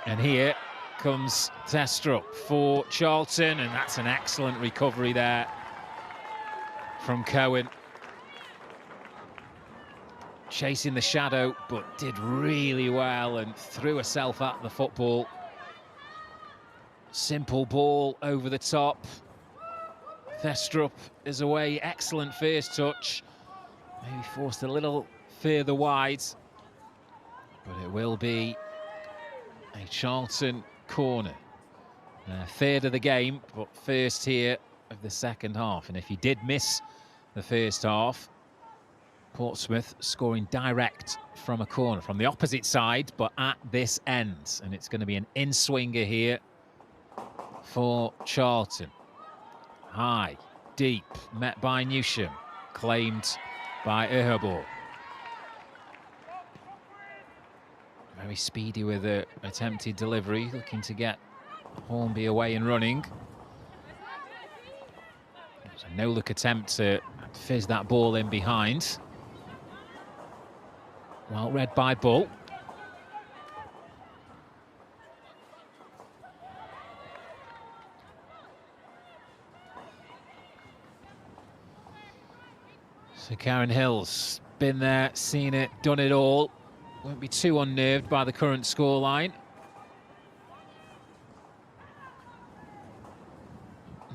And here comes Thestrup for Charlton, and that's an excellent recovery there from Cohen. Chasing the shadow, but did really well and threw herself at the football. Simple ball over the top. Thestrup is away, excellent first touch. Maybe forced a little further wide, but it will be a Charlton corner. Third of the game, but first here of the second half. And if you did miss the first half, Portsmouth scoring direct from a corner, from the opposite side, but at this end. And it's going to be an in-swinger here for Charlton. High, deep, met by Newsham, claimed by Erhabor. Very speedy with the attempted delivery, looking to get Hornby away and running. It was a no-look attempt to fizz that ball in behind. Well read by Bull. So Karen Hill's been there, seen it, done it all. Won't be too unnerved by the current scoreline.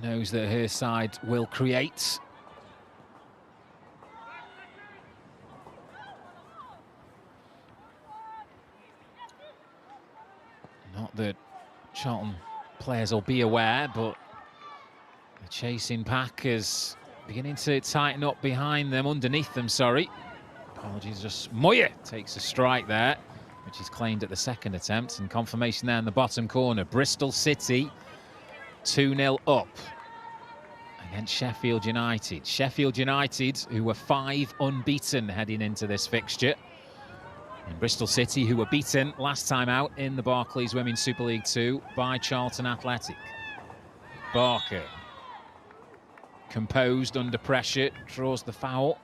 Knows that her side will create. Not that Charlton players will be aware, but the chasing pack is beginning to tighten up behind them, underneath them, sorry. Apologies, just Moyer takes a strike there, which is claimed at the second attempt, and confirmation there in the bottom corner. Bristol City 2-0 up against Sheffield United. Sheffield United, who were 5 unbeaten heading into this fixture. And Bristol City, who were beaten last time out in the Barclays Women's Super League 2 by Charlton Athletic. Barker, composed under pressure, draws the foul.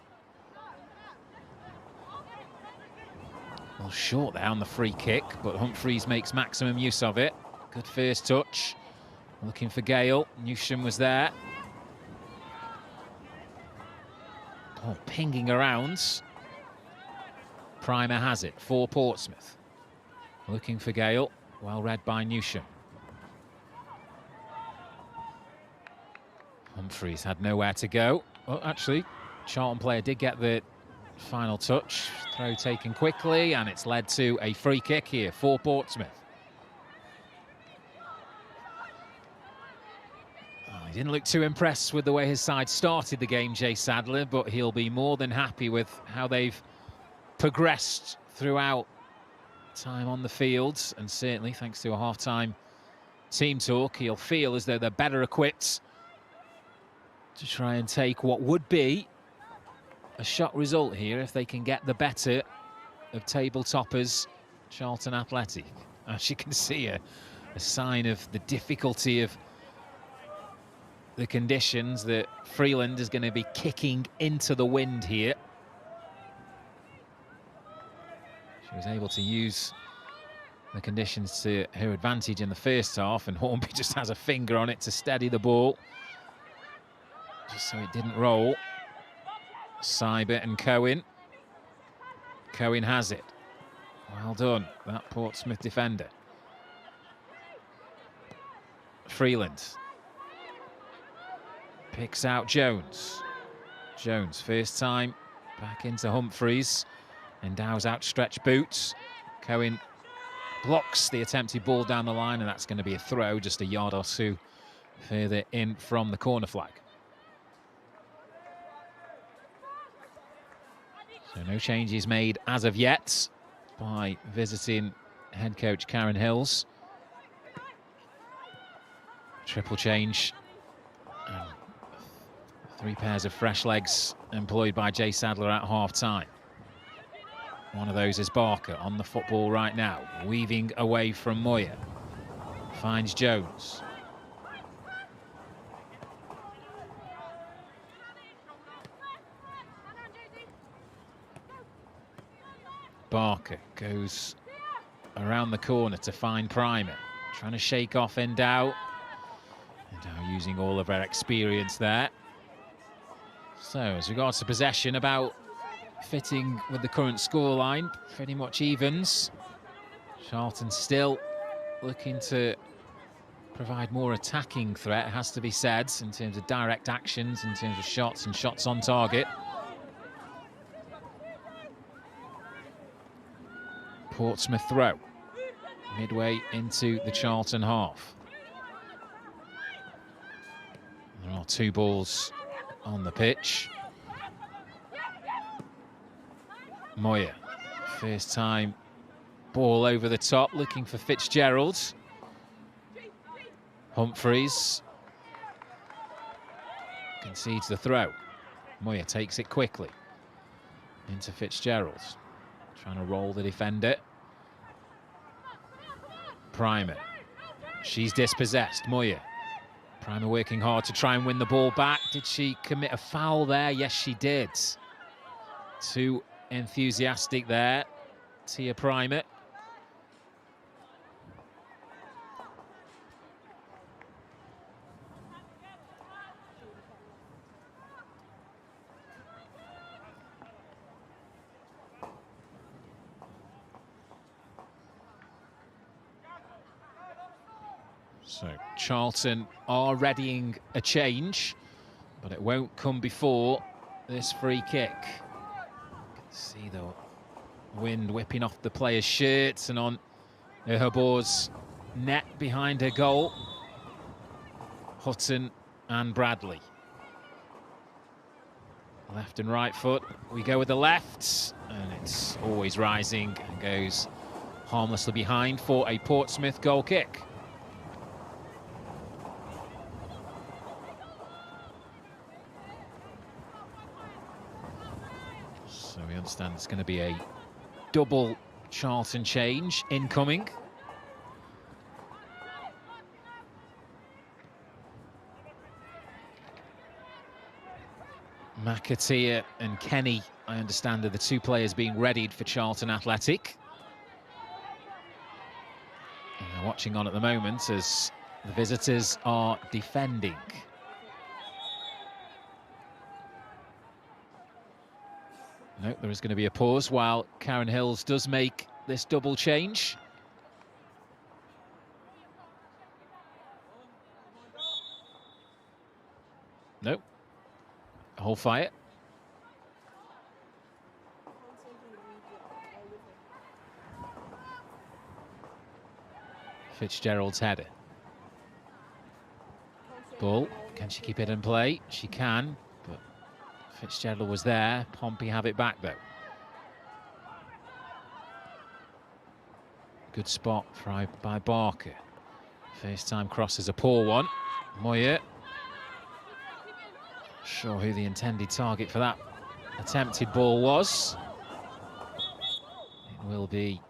Well, short there on the free kick, but Humphreys makes maximum use of it. Good first touch. Looking for Gale. Newsham was there. Oh, pinging around. Primer has it for Portsmouth. Looking for Gale. Well read by Newsham. Humphreys had nowhere to go. Oh, actually, Charlton player did get the final touch. Throw taken quickly, and it's led to a free kick here for Portsmouth. Oh, he didn't look too impressed with the way his side started the game, Jay Sadler, but he'll be more than happy with how they've progressed throughout time on the fields, and certainly thanks to a half-time team talk, he'll feel as though they're better equipped to try and take what would be a shot result here if they can get the better of table toppers Charlton Athletic. As you can see, a a sign of the difficulty of the conditions that Freeland is going to be kicking into the wind here. She was able to use the conditions to her advantage in the first half, and Hornby just has a finger on it to steady the ball, just so it didn't roll. Seibert and Cohen. Cohen has it. Well done, that Portsmouth defender. Freeland picks out Jones. Jones, first time back into Humphreys. Endow's outstretched boots. Cohen blocks the attempted ball down the line, and that's going to be a throw just a yard or two further in from the corner flag. So no changes made as of yet by visiting head coach Karen Hills. Triple change. And 3 pairs of fresh legs employed by Jay Sadler at half-time. One of those is Barker on the football right now, weaving away from Moyer. Finds Jones. Barker goes around the corner to find Primer, trying to shake off Endow. Endow using all of her experience there. So, as regards to possession, about fitting with the current scoreline, pretty much evens. Charlton still looking to provide more attacking threat, it has to be said, in terms of direct actions, in terms of shots and shots on target. Portsmouth throw, midway into the Charlton half. There are 2 balls on the pitch. Moyer, first time ball over the top, looking for Fitzgerald. Humphreys concedes the throw. Moyer takes it quickly into Fitzgerald, trying to roll the defender. Primer, she's dispossessed. Moyer, Primer working hard to try and win the ball back. Did she commit a foul there? Yes, she did. Too enthusiastic there, Tia Primer. So Charlton are readying a change, but it won't come before this free kick. See the wind whipping off the players' shirts and on Herbor's net behind her goal. Hutton and Bradley. Left and right foot. We go with the left, and it's always rising and goes harmlessly behind for a Portsmouth goal kick. So we understand it's going to be a double Charlton change incoming. McAteer and Kenny, I understand, are the 2 players being readied for Charlton Athletic. And they're watching on at the moment as the visitors are defending. Nope, there is going to be a pause while Karen Hills does make this double change. Nope. Hold fire. Fitzgerald's header. Ball, can she keep it in play? She can, but Fitzgerald was there. Pompey have it back, though. Good spot by Barker. First time cross is a poor one. Moyer. Not sure who the intended target for that attempted ball was. It will be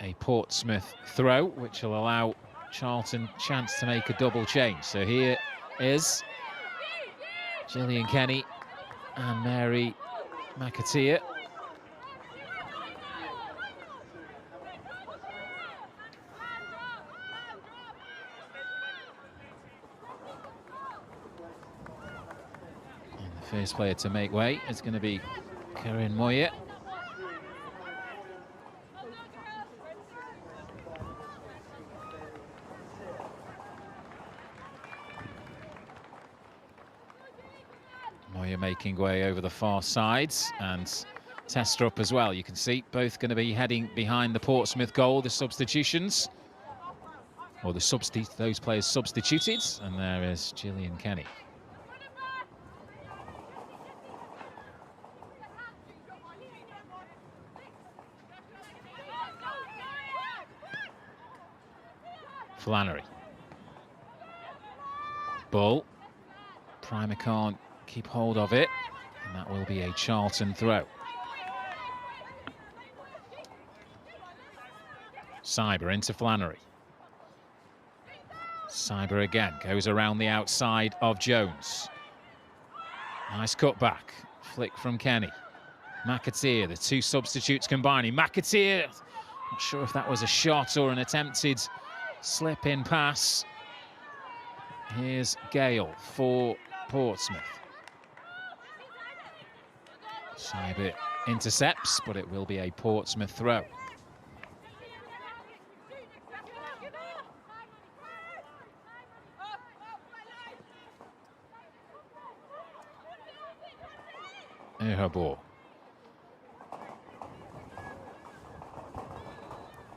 a Portsmouth throw, which will allow Charlton chance to make a double change. So here is Gillian Kenny and Mary McAteer. And the first player to make way is going to be Karen Moyer. Moyer making way over the far sides, and Tester up as well. You can see both going to be heading behind the Portsmouth goal, the substitutions. Or those players substituted, and there is Gillian Kenny. Flannery. Bull. Primer can't keep hold of it, and that will be a Charlton throw. Cyber into Flannery. Cyber again, goes around the outside of Jones. Nice cut back, flick from Kenny. McAteer, the two substitutes combining. McAteer, not sure if that was a shot or an attempted slip-in pass. Here's Gale for Portsmouth. Cyber intercepts, but it will be a Portsmouth throw. Ehabor.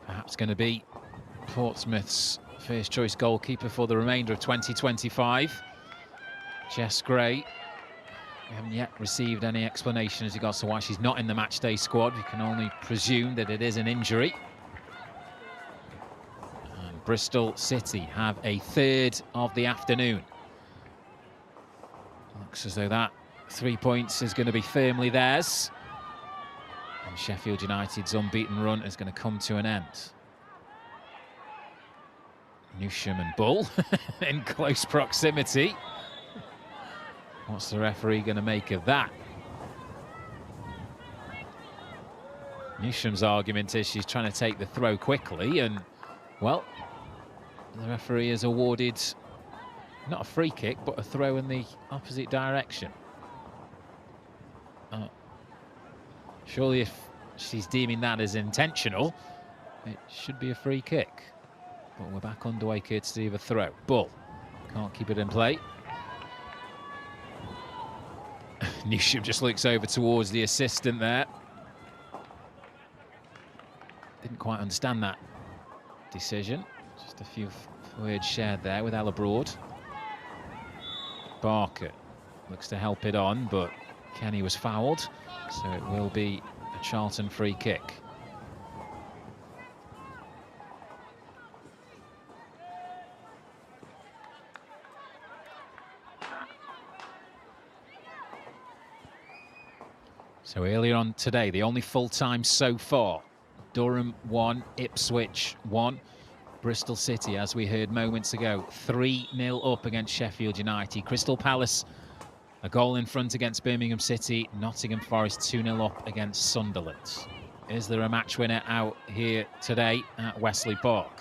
Perhaps going to be Portsmouth's first choice goalkeeper for the remainder of 2025. Jess Gray. We haven't yet received any explanation as regards to why she's not in the matchday squad. We can only presume that it is an injury. And Bristol City have a third of the afternoon. Looks as though that 3 points is going to be firmly theirs. And Sheffield United's unbeaten run is going to come to an end. Newsham and Bull in close proximity. What's the referee going to make of that? Newsham's argument is she's trying to take the throw quickly, and, well, the referee has awarded not a free kick, but a throw in the opposite direction. Surely if she's deeming that as intentional, it should be a free kick. But we're back underway courtesy of a throw. Bull can't keep it in play. Newsham just looks over towards the assistant there. Didn't quite understand that decision. Just a few words shared there with Ella Broad. Barker looks to help it on, but Kenny was fouled, so it will be a Charlton free kick. So earlier on today, the only full time so far, Durham 1, Ipswich 1. Bristol City, as we heard moments ago, 3-0 up against Sheffield United. Crystal Palace, a goal in front against Birmingham City. Nottingham Forest 2-0 up against Sunderland. Is there a match winner out here today at Wesley Park?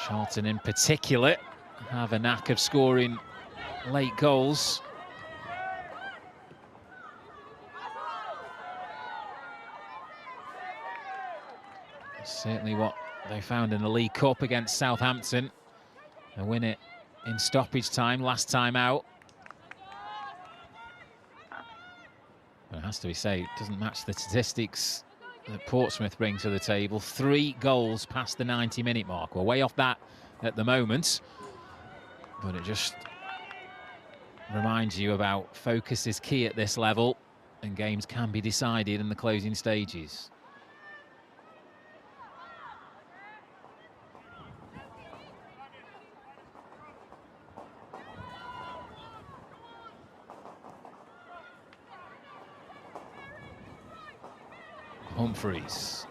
Charlton in particular have a knack of scoring late goals. Certainly what they found in the League Cup against Southampton. They win it in stoppage time, last time out. But it has to be said, it doesn't match the statistics that Portsmouth bring to the table. 3 goals past the 90-minute mark. We're way off that at the moment. But it just reminds you about focus is key at this level, and games can be decided in the closing stages. Humphreys,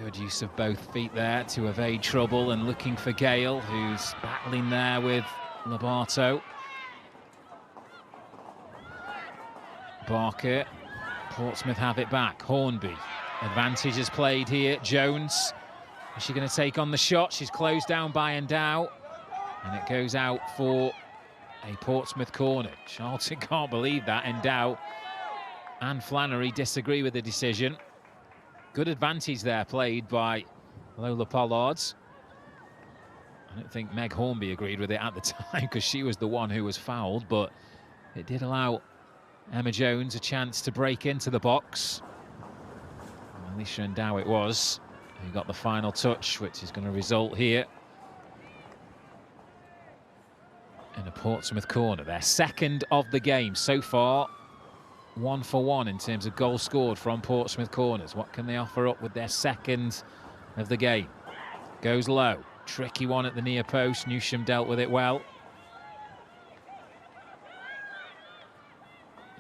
Good use of both feet there to evade trouble and looking for Gale, who's battling there with Lobato. Barker, Portsmouth have it back. Hornby, advantage is played here. Jones, is she going to take on the shot? She's closed down by Endow, and it goes out for a Portsmouth corner. Charlton can't believe that. Endow and Flannery disagree with the decision. Good advantage there played by Lola Pollards. I don't think Meg Hornby agreed with it at the time because she was the one who was fouled, but it did allow Emma Jones a chance to break into the box. And Alicia Endow it was who got the final touch, which is going to result here in a Portsmouth corner. Their second of the game so far. 1 for 1 in terms of goals scored from Portsmouth corners. What can they offer up with their second of the game? Goes low. Tricky one at the near post. Newsham dealt with it well.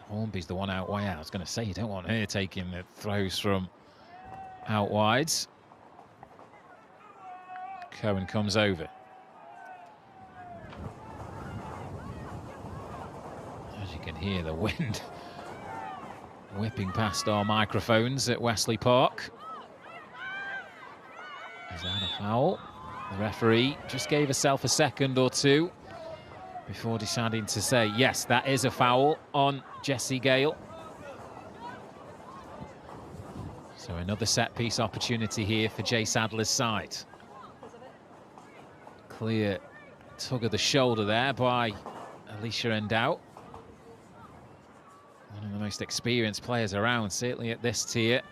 Hornby's the one out wide. I was going to say, you don't want her taking the throws from out wide. Cohen comes over. As you can hear, the wind whipping past our microphones at Wesley Park. Is that a foul? The referee just gave herself a second or two before deciding to say, yes, that is a foul on Jessie Gale. So another set-piece opportunity here for Jay Sadler's side. Clear tug of the shoulder there by Alicia Endow. One of the most experienced players around, certainly at this tier.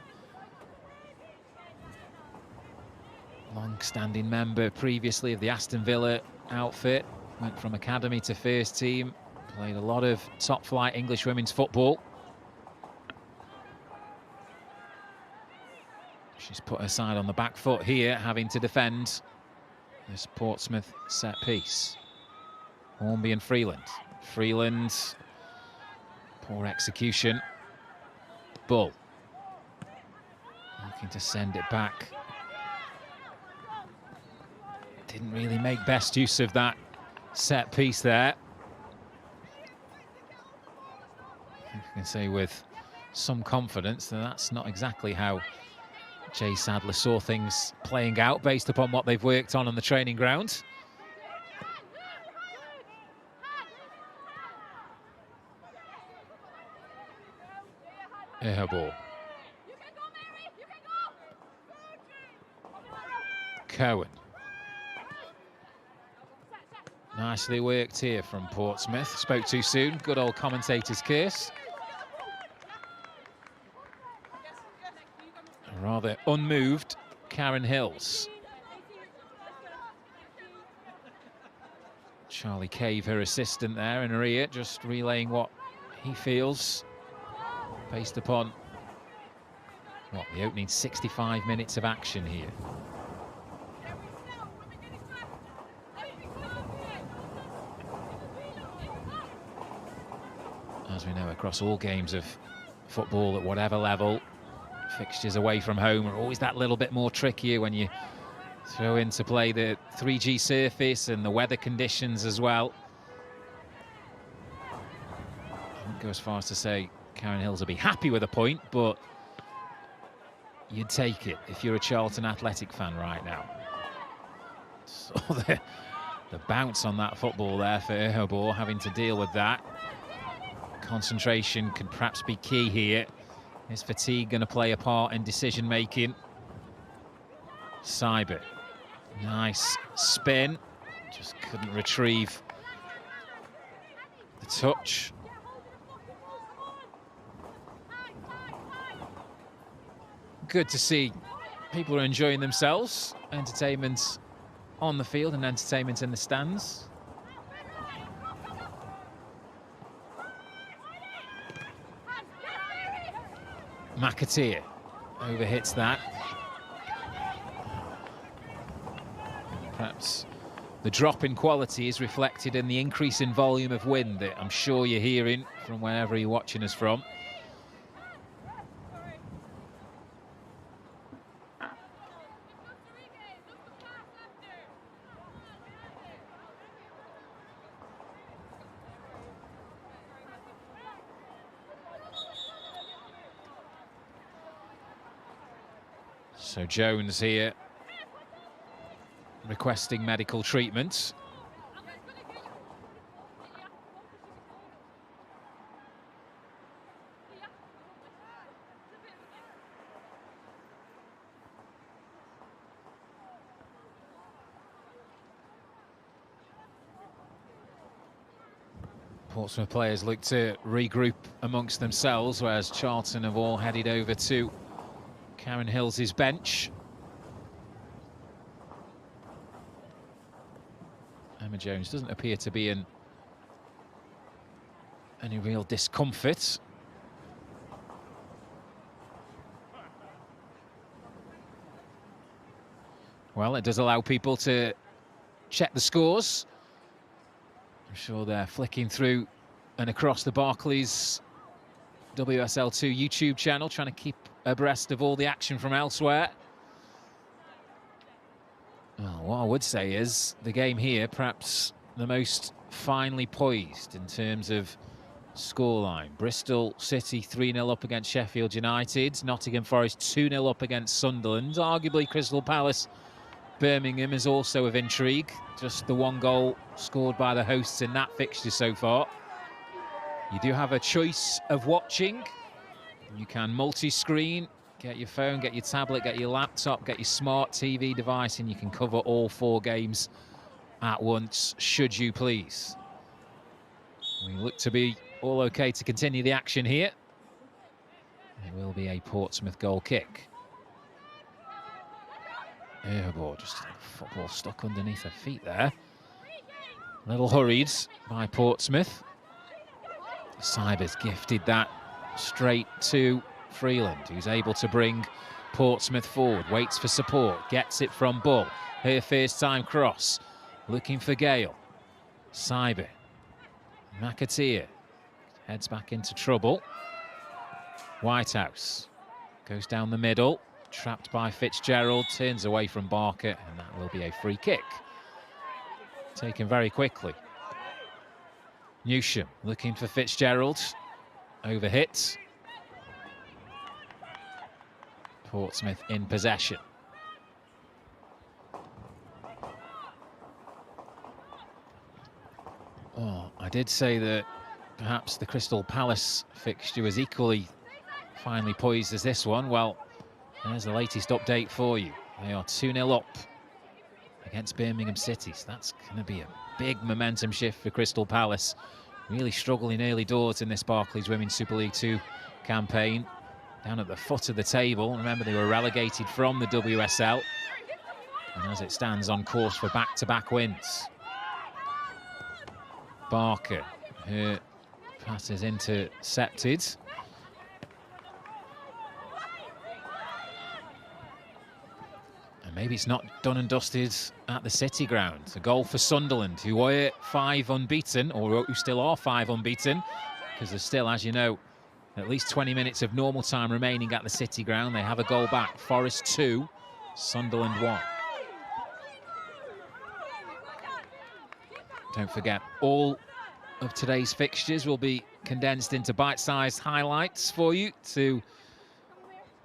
Long-standing member previously of the Aston Villa outfit. Went from academy to first team. Played a lot of top-flight English women's football. She's put her side on the back foot here, having to defend this Portsmouth set piece. Hornby and Freeland. Freeland, poor execution. Bull looking to send it back. Didn't really make best use of that set piece there. I think I can say with some confidence that that's not exactly how Jay Sadler saw things playing out based upon what they've worked on the training ground. Her ball. Cohen. Nicely worked here from Portsmouth. Spoke too soon. Good old commentator's curse. A rather unmoved Karen Hills. Charlie Cave, her assistant there in her ear, just relaying what he feels based upon what the opening 65 minutes of action here. As we know, across all games of football at whatever level, fixtures away from home are always that little bit more trickier when you throw into play the 3G surface and the weather conditions as well. I wouldn't go as far as to say Karen Hills will be happy with a point, but you'd take it if you're a Charlton Athletic fan right now. So the bounce on that football there for Erhobor, having to deal with that. Concentration could perhaps be key here. Is fatigue going to play a part in decision-making? Seibert, nice spin, just couldn't retrieve the touch. Good to see people are enjoying themselves. Entertainment on the field and entertainment in the stands. McAteer overhits that. Perhaps the drop in quality is reflected in the increase in volume of wind that I'm sure you're hearing from wherever you're watching us from. So Jones here requesting medical treatment. Portsmouth players look to regroup amongst themselves, whereas Charlton have all headed over to Karen Hill's bench. Emma Jones doesn't appear to be in any real discomfort. Well, it does allow people to check the scores. I'm sure they're flicking through and across the Barclays WSL 2 YouTube channel, trying to keep abreast of all the action from elsewhere. Well, what I would say is the game here, perhaps the most finely poised in terms of scoreline. Bristol City 3-0 up against Sheffield United. Nottingham Forest 2-0 up against Sunderland. Arguably Crystal Palace Birmingham is also of intrigue. Just the one goal scored by the hosts in that fixture so far. You do have a choice of watching. You can multi-screen, get your phone, get your tablet, get your laptop, get your smart TV device, and you can cover all 4 games at once, should you please. We look to be all okay to continue the action here. It will be a Portsmouth goal kick. Oh boy, just football stuck underneath her feet there. A little hurried by Portsmouth. Cybers gifted that straight to Freeland, who's able to bring Portsmouth forward, waits for support, gets it from Bull. Her first time cross, looking for Gale. Cyber, McAteer heads back into trouble. Whitehouse goes down the middle, trapped by Fitzgerald, turns away from Barker, and that will be a free kick. Taken very quickly. Newsham looking for Fitzgerald, overhit. Portsmouth in possession. Oh, I did say that perhaps the Crystal Palace fixture was equally finely poised as this one. Well, there's the latest update for you. They are 2-0 up against Birmingham City. So that's going to be a big momentum shift for Crystal Palace. Really struggling early doors in this Barclays Women's Super League 2 campaign. Down at the foot of the table. Remember, they were relegated from the WSL. And as it stands, on course for back-to-back wins. Barker, her pass is intercepted. And maybe it's not done and dusted at the City ground. A goal for Sunderland, who were 5 unbeaten, or who still are 5 unbeaten, because there's still, as you know, at least 20 minutes of normal time remaining at the City ground. They have a goal back. Forest 2, Sunderland 1. Don't forget, all of today's fixtures will be condensed into bite-sized highlights for you to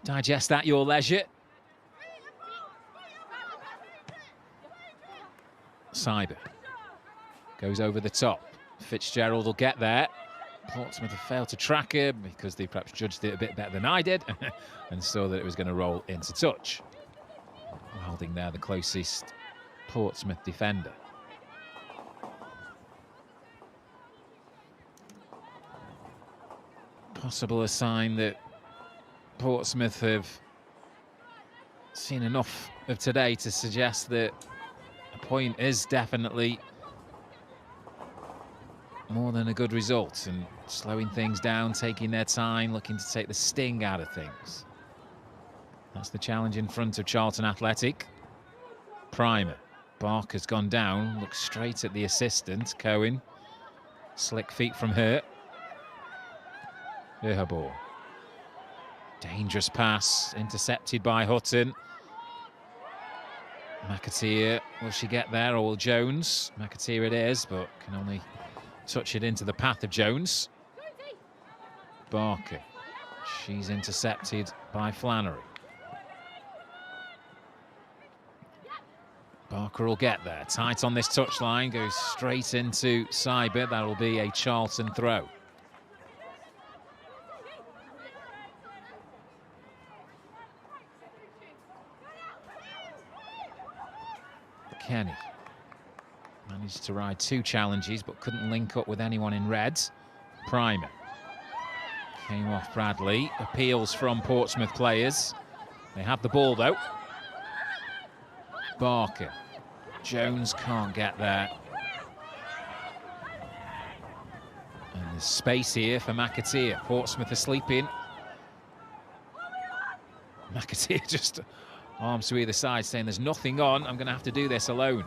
digest at your leisure. Cyber goes over the top. Fitzgerald will get there. Portsmouth have failed to track him because they perhaps judged it a bit better than I did and saw that it was going to roll into touch. Holding there the closest Portsmouth defender. Possible a sign that Portsmouth have seen enough of today to suggest that a point is definitely more than a good result, and slowing things down, taking their time, looking to take the sting out of things. That's the challenge in front of Charlton Athletic. Primer. Barker's gone down, looks straight at the assistant, Cohen. Slick feet from her. Her ball. Dangerous pass, intercepted by Hutton. McAteer, will she get there, or will Jones? McAteer it is, but can only touch it into the path of Jones. Barker, she's intercepted by Flannery. Barker will get there. Tight on this touchline, goes straight into Cyber. That'll be a Charlton throw. Kenny managed to ride 2 challenges, but couldn't link up with anyone in red. Primer came off Bradley. Appeals from Portsmouth players. They have the ball though. Barker. Jones can't get there. And there's space here for McAteer. Portsmouth are sleeping. McAteer just arms to either side, saying there's nothing on. I'm going to have to do this alone.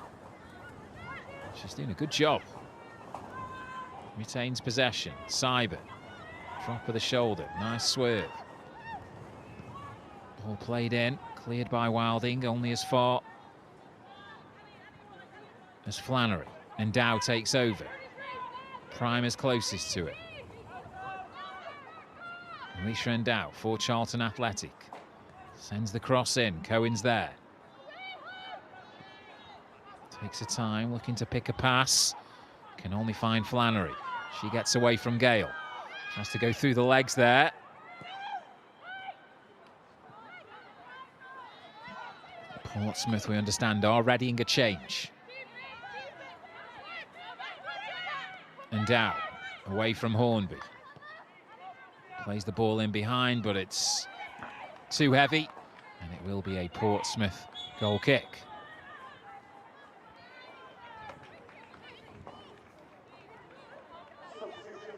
She's doing a good job. Retains possession. Cyber. Drop of the shoulder. Nice swerve. Ball played in. Cleared by Wilding. Only as far as Flannery. And Dow takes over. Primer's closest to it. Alicia and Dow for Charlton Athletic. Sends the cross in. Cohen's there. Takes her time, looking to pick a pass. Can only find Flannery. She gets away from Gale. Tries to go through the legs there. Portsmouth, we understand, are readying a change. And Dow, away from Hornby. Plays the ball in behind, but it's too heavy. And it will be a Portsmouth goal kick.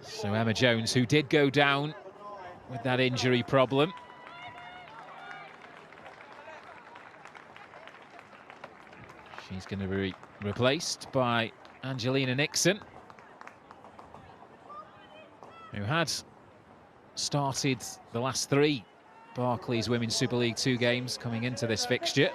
So Emma Jones, who did go down with that injury problem. She's going to be replaced by Angelina Nixon, who had started the last 3 Barclays Women's Super League 2 games coming into this fixture.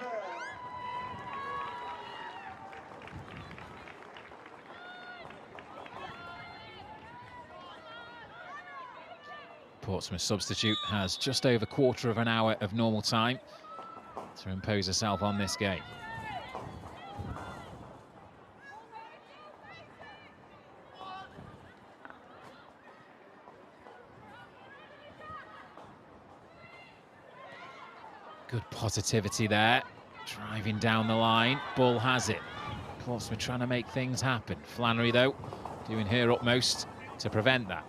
Portsmouth substitute has just over quarter of an hour of normal time to impose herself on this game. Good positivity there, driving down the line. Bull has it. Portsmouth trying to make things happen. Flannery, though, doing her utmost to prevent that.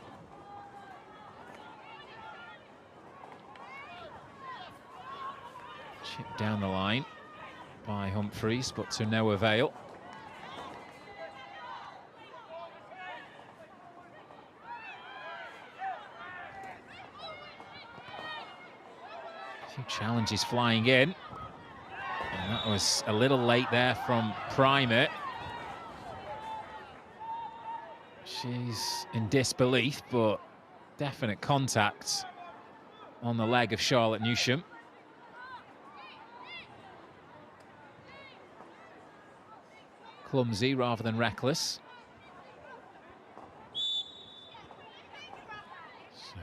Chipped down the line by Humphreys, but to no avail. A few challenges flying in. And that was a little late there from Primer. She's in disbelief, but definite contact on the leg of Charlotte Newsham. Clumsy rather than reckless. So,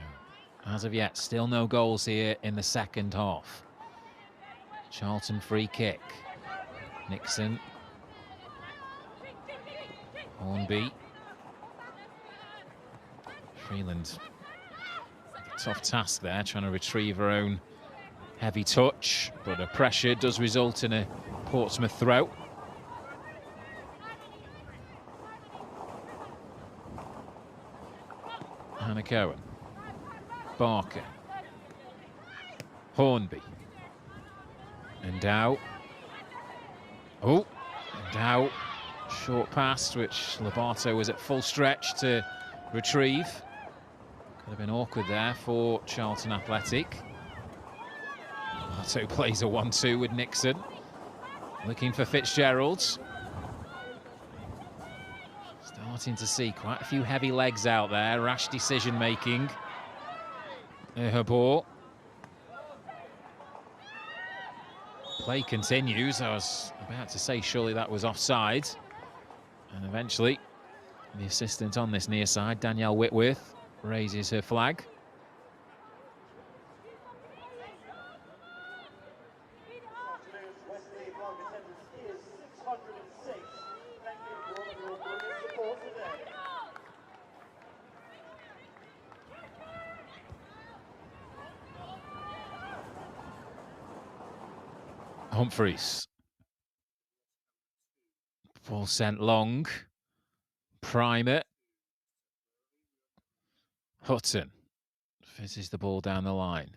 as of yet, still no goals here in the second half. Charlton free kick. Nixon. Hornby. Freeland. Tough task there, trying to retrieve her own heavy touch, but the pressure does result in a Portsmouth throw. Hannah Cohen. Barker. Hornby. And Dow. Oh, and Dow. Short pass, which Lobato was at full stretch to retrieve. Could have been awkward there for Charlton Athletic. Lobato plays a 1-2 with Nixon. Looking for Fitzgerald. Starting to see quite a few heavy legs out there. Rash decision-making. Her ball. Play continues. I was about to say surely that was offside. And eventually, the assistant on this near side, Danielle Whitworth, raises her flag. Humphreys. Ball sent long. Primer. Hutton fizzes the ball down the line.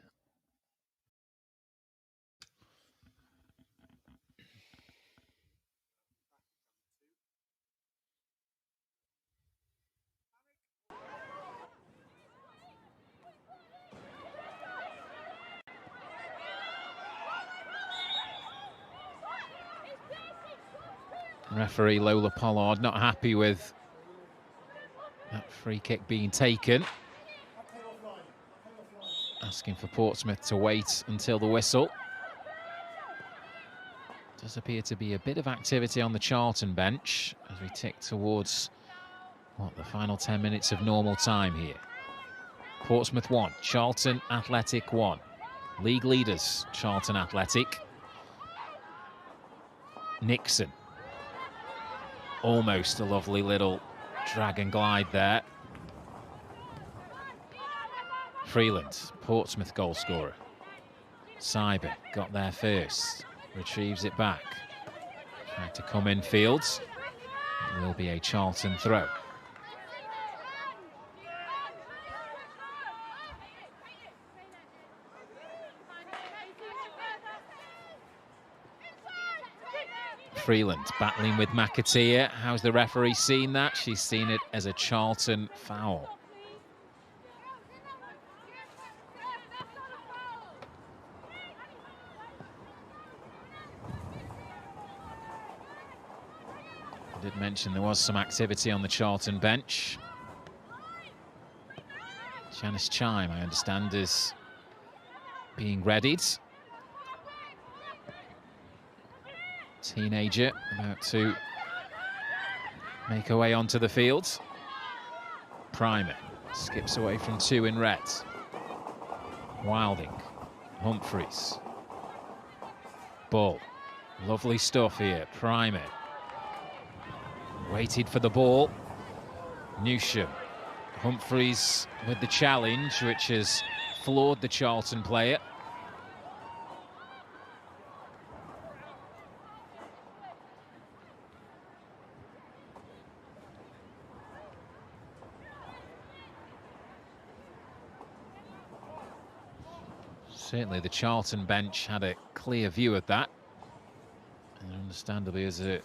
Referee Lola Pollard not happy with that free kick being taken. Asking for Portsmouth to wait until the whistle. Does appear to be a bit of activity on the Charlton bench as we tick towards, the final 10 minutes of normal time here. Portsmouth 1, Charlton Athletic 1. League leaders, Charlton Athletic. Nixon. Almost a lovely little drag and glide there. Freeland, Portsmouth goal scorer. Cyber got there first, retrieves it back. Tried to come in fields. It will be a Charlton throw. Freeland battling with McAteer. How's the referee seen that? She's seen it as a Charlton foul. I did mention there was some activity on the Charlton bench. Janice Chime, I understand, is being readied. Teenager about to make her way onto the field. Primer skips away from two in red. Wilding, Humphreys. Ball, lovely stuff here. Primer waited for the ball. Newsham, Humphreys with the challenge, which has floored the Charlton player. Certainly the Charlton bench had a clear view of that. And understandably there's a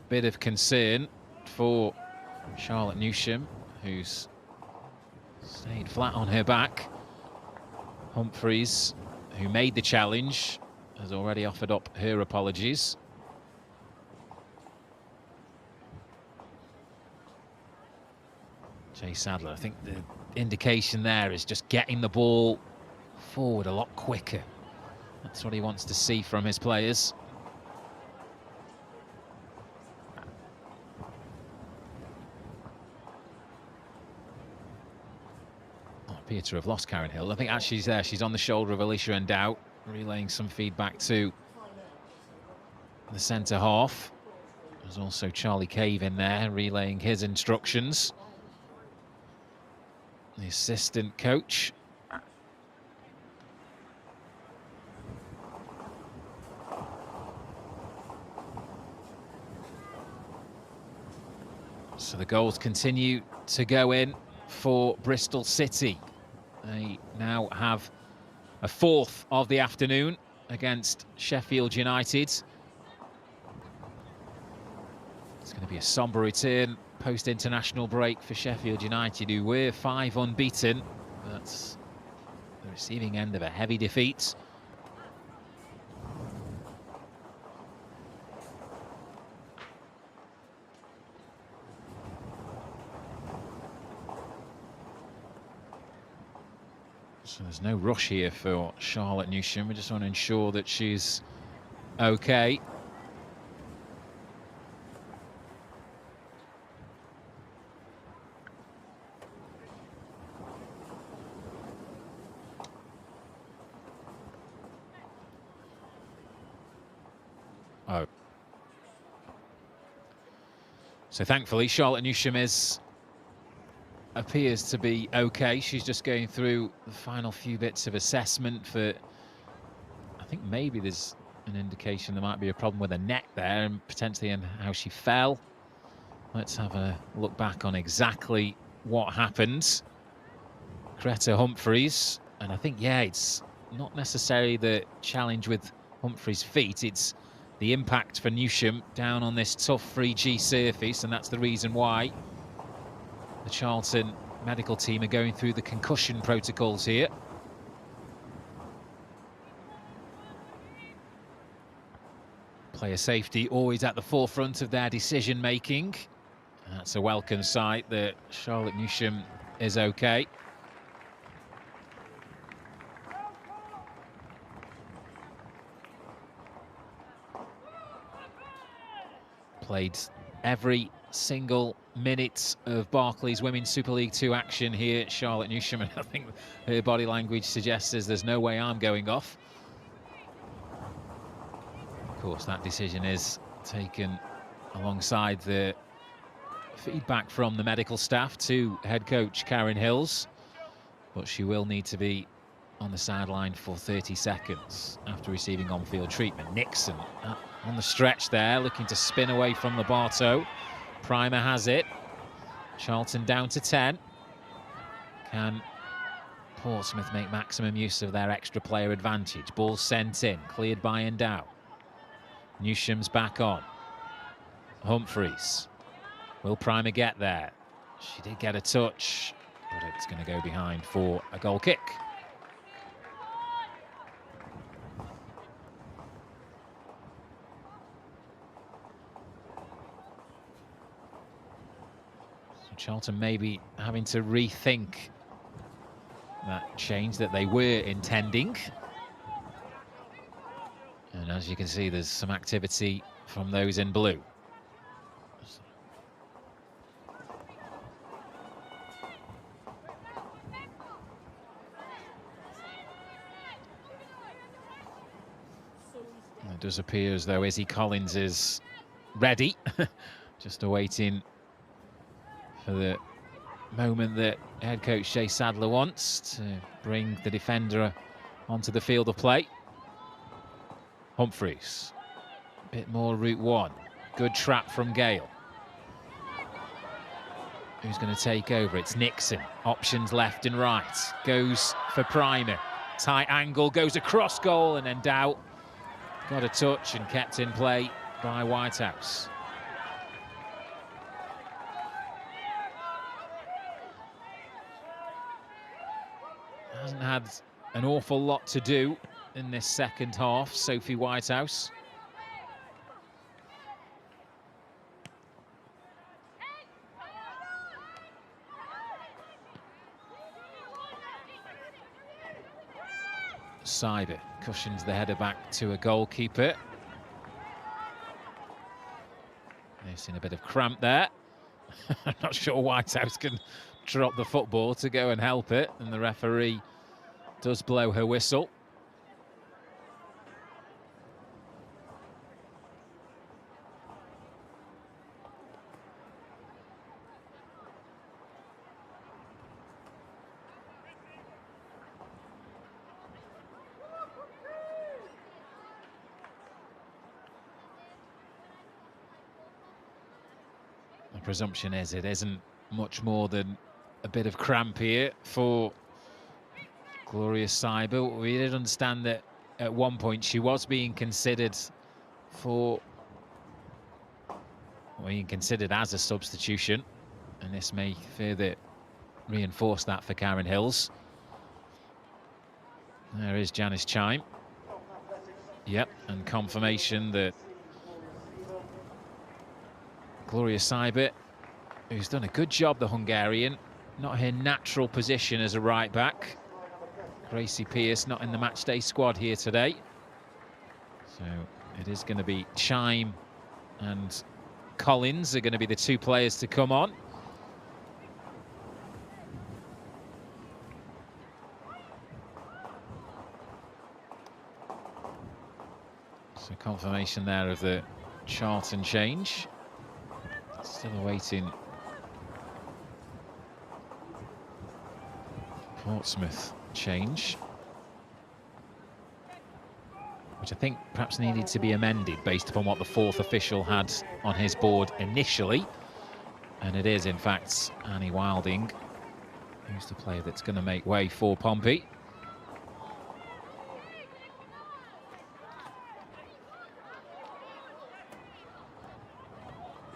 bit of concern for Charlotte Newsham, who's stayed flat on her back. Humphreys, who made the challenge, has already offered up her apologies. Jay Sadler, I think the indication there is just getting the ball forward a lot quicker. That's what he wants to see from his players. Appear to have lost Karen Hill. I think actually she's there. She's on the shoulder of Alicia Endow, relaying some feedback to the centre half. There's also Charlie Cave in there, relaying his instructions. The assistant coach. So the goals continue to go in for Bristol City. They now have a fourth of the afternoon against Sheffield United. It's going to be a sombre return post-international break for Sheffield United, who were 5 unbeaten. That's the receiving end of a heavy defeat. So there's no rush here for Charlotte Newsham. We just want to ensure that she's okay. Oh. So thankfully, Charlotte Newsham appears to be okay. She's just going through the final few bits of assessment for, I think maybe there's an indication there might be a problem with her neck there and potentially in how she fell. Let's have a look back on exactly what happened. Greta Humphreys, and I think, yeah, it's not necessarily the challenge with Humphreys' feet, it's the impact for Newsham down on this tough 3G surface, and that's the reason why the Charlton medical team are going through the concussion protocols here. Player safety always at the forefront of their decision-making. That's a welcome sight that Charlotte Newsham is okay. Played every single minute of Barclays Women's Super League 2 action here at Charlotte Newsham, and I think her body language suggests there's no way I'm going off. Of course, that decision is taken alongside the feedback from the medical staff to head coach Karen Hills, but she will need to be on the sideline for 30 seconds after receiving on-field treatment. Nixon on the stretch there, looking to spin away from the Bartow. Primer has it. Charlton down to 10. Can Portsmouth make maximum use of their extra player advantage? Ball sent in, cleared by Endow. Newsham's back on. Humphreys. Will Primer get there? She did get a touch, but it's going to go behind for a goal kick. So Charlton maybe having to rethink that change that they were intending. And as you can see, there's some activity from those in blue. It does appear as though Izzy Collins is ready, just awaiting for the moment that head coach Jay Sadler wants to bring the defender onto the field of play. Humphreys, a bit more route one. Good trap from Gale. Who's going to take over? It's Nixon. Options left and right. Goes for Primer. Tight angle, goes across goal, and then Endow got a touch and kept in play by Whitehouse. Hasn't had an awful lot to do in this second half, Sophie Whitehouse. Cyber cushions the header back to a goalkeeper. They've seen a bit of cramp there. I'm not sure Whitehouse can drop the football to go and help it, and the referee does blow her whistle. The presumption is it isn't much more than a bit of cramp here for Gloria Cyber. We did understand that at one point she was being considered for, well, being considered as a substitution, and this may further reinforce that for Karen Hills. There is Janice Chime. Yep, and confirmation that Gloria Cyber, who's done a good job, the Hungarian, not her natural position as a right back. Gracie Pearce not in the matchday squad here today. So it is going to be Chime and Collins are going to be the two players to come on. So confirmation there of the Charlton change. Still awaiting Portsmouth change. which I think perhaps needed to be amended based upon what the fourth official had on his board initially. And it is, in fact, Annie Wilding, who's the player that's going to make way for Pompey.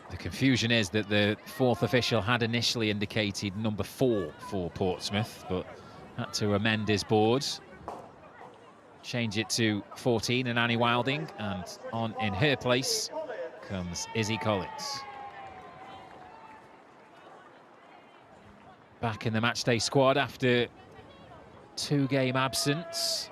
The confusion is that the fourth official had initially indicated number 4 for Portsmouth, but had to amend his board, change it to 14 and Annie Wilding, and on in her place comes Izzy Collins. Back in the matchday squad after 2-game absence.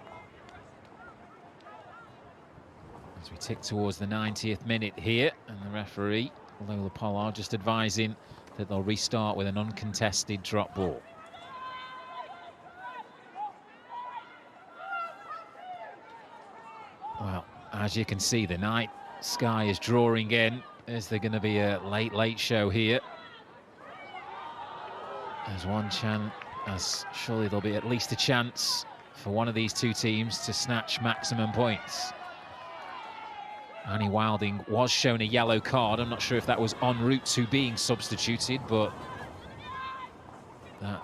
As we tick towards the 90th minute here, and the referee, Lola Pollard, just advising that they'll restart with an uncontested drop ball. Well, as you can see, the night sky is drawing in. Is there going to be a late show here? There's one chance, as surely there'll be at least a chance for one of these two teams to snatch maximum points. Annie Wilding was shown a yellow card. I'm not sure if that was en route to being substituted, but that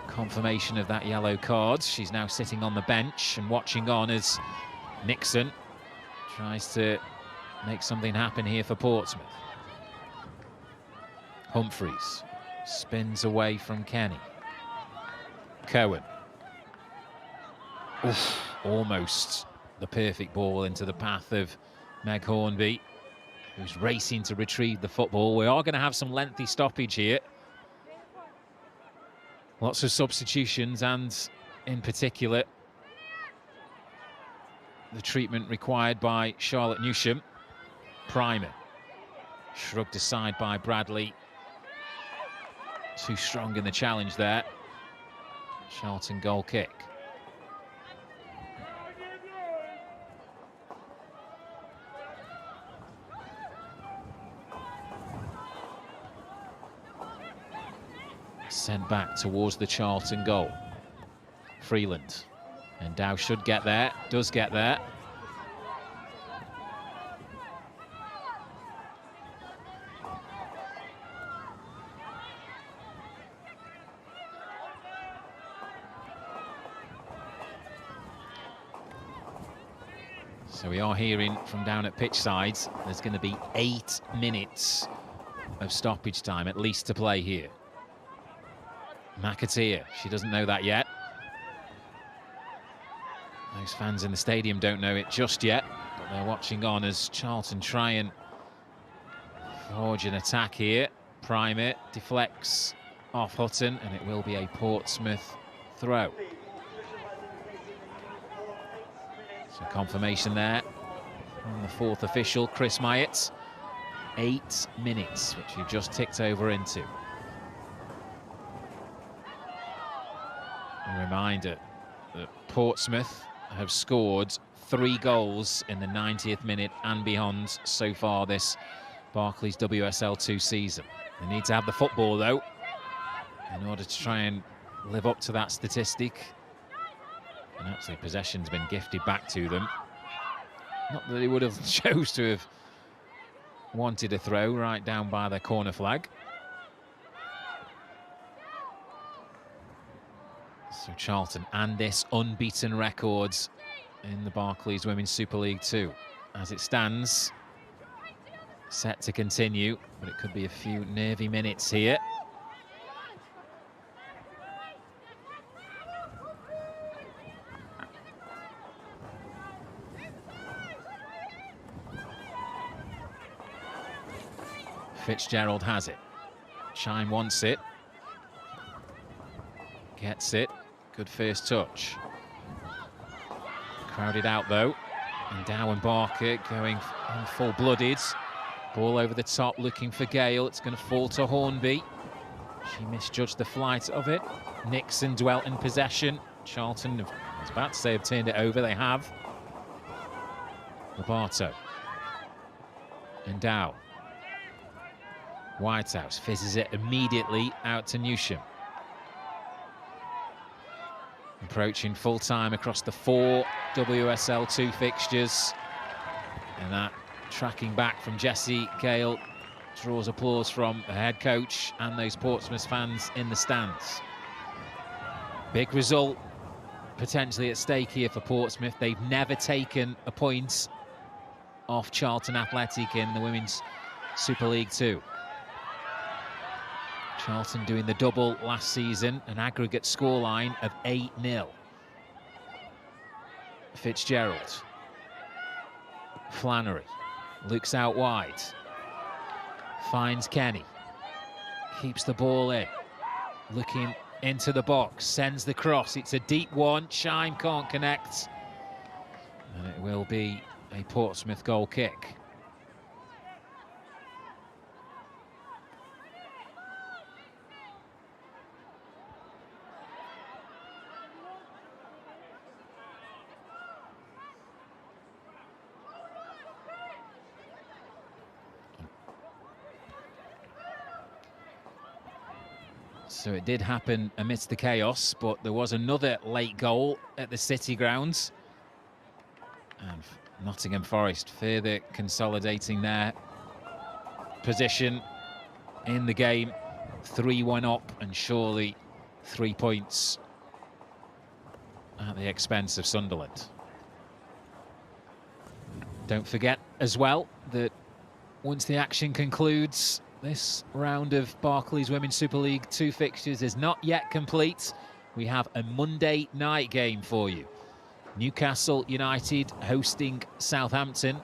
confirmation of that yellow card. She's now sitting on the bench and watching on as Nixon tries to make something happen here for Portsmouth. Humphreys spins away from Kenny. Cohen. Oof, almost the perfect ball into the path of Meg Hornby, who's racing to retrieve the football. We are going to have some lengthy stoppage here. Lots of substitutions, and in particular, the treatment required by Charlotte Newsham. Primer shrugged aside by Bradley. Too strong in the challenge there. Charlton goal kick. Sent back towards the Charlton goal. Freeland. And Dow should get there, does get there. So we are hearing from down at pitch sides, there's going to be 8 minutes of stoppage time at least to play here. McAteer, she doesn't know that yet. Those fans in the stadium don't know it just yet, but they're watching on as Charlton try and forge an attack here. Primer deflects off Hutton, and it will be a Portsmouth throw. So confirmation there from the fourth official, Chris Myatt. 8 minutes, which you've just ticked over into. A reminder that Portsmouth have scored 3 goals in the 90th minute and beyond so far this Barclays WSL 2 season. They need to have the football, though, in order to try and live up to that statistic. And actually, possession's been gifted back to them. Not that they would have chose to have wanted a throw right down by their corner flag. So Charlton and this unbeaten records in the Barclays Women's Super League 2. As it stands, set to continue, but it could be a few nervy minutes here. Fitzgerald has it. Chime wants it. Gets it. Good first touch. Crowded out, though. And Dow and Barker going full-blooded. Ball over the top, looking for Gale. It's going to fall to Hornby. She misjudged the flight of it. Nixon dwelt in possession. Charlton, I was about to say, have turned it over. They have. Lobato. And Dow. Whitehouse fizzes it immediately out to Newsham. approaching full time across the 4 WSL 2 fixtures. And that tracking back from Jessie Gale draws applause from the head coach and those Portsmouth fans in the stands. Big result potentially at stake here for Portsmouth. They've never taken a point off Charlton Athletic in the Women's Super League 2. Charlton doing the double last season, an aggregate scoreline of 8-0. Fitzgerald. Flannery looks out wide. Finds Kenny. Keeps the ball in. Looking into the box, sends the cross. It's a deep one. Shime can't connect. And it will be a Portsmouth goal kick. So it did happen amidst the chaos, but there was another late goal at the City grounds. And Nottingham Forest further consolidating their position in the game. 3-1 up, and surely 3 points at the expense of Sunderland. Don't forget as well that once the action concludes, this round of Barclays Women's Super League 2 fixtures is not yet complete. We have a Monday night game for you. Newcastle United hosting Southampton.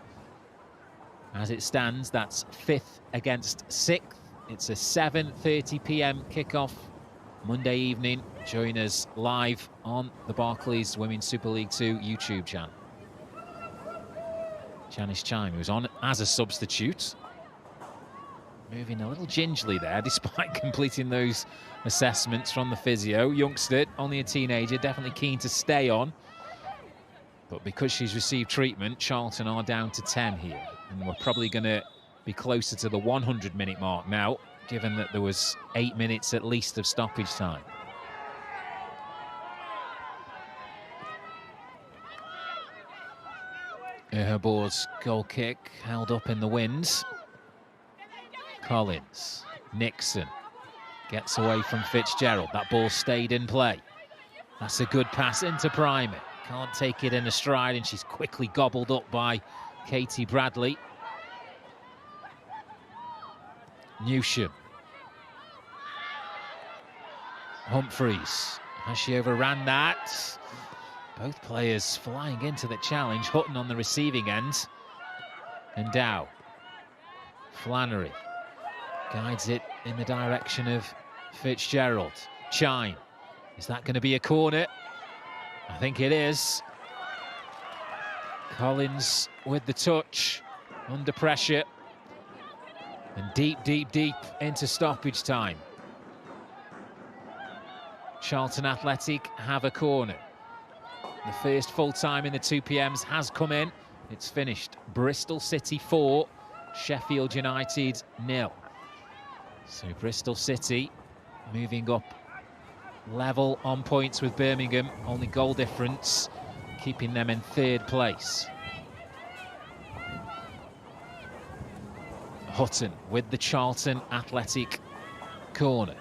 As it stands, that's 5th against 6th. It's a 7:30 p.m. kickoff Monday evening. Join us live on the Barclays Women's Super League 2 YouTube channel. Janice Chime, who's on as a substitute. Moving a little gingerly there, despite completing those assessments from the physio. Youngster, only a teenager, definitely keen to stay on. But because she's received treatment, Charlton are down to 10 here. And we're probably going to be closer to the 100-minute mark now, given that there was 8 minutes at least of stoppage time. Erbo's goal kick held up in the wind. Collins, Nixon gets away from Fitzgerald. That ball stayed in play. That's a good pass into Primer. Can't take it in a stride, and she's quickly gobbled up by Katie Bradley. Newsham. Humphreys. Has she overran that? Both players flying into the challenge. Hutton on the receiving end. And Dow. Flannery. Guides it in the direction of Fitzgerald. Chime. Is that going to be a corner? I think it is. Collins with the touch, under pressure. And deep, deep, deep into stoppage time. Charlton Athletic have a corner. The first full time in the 2 p.m.s has come in. It's finished. Bristol City 4, Sheffield United 0. So Bristol City moving up level on points with Birmingham, only goal difference, keeping them in 3rd place. Hutton with the Charlton Athletic corner.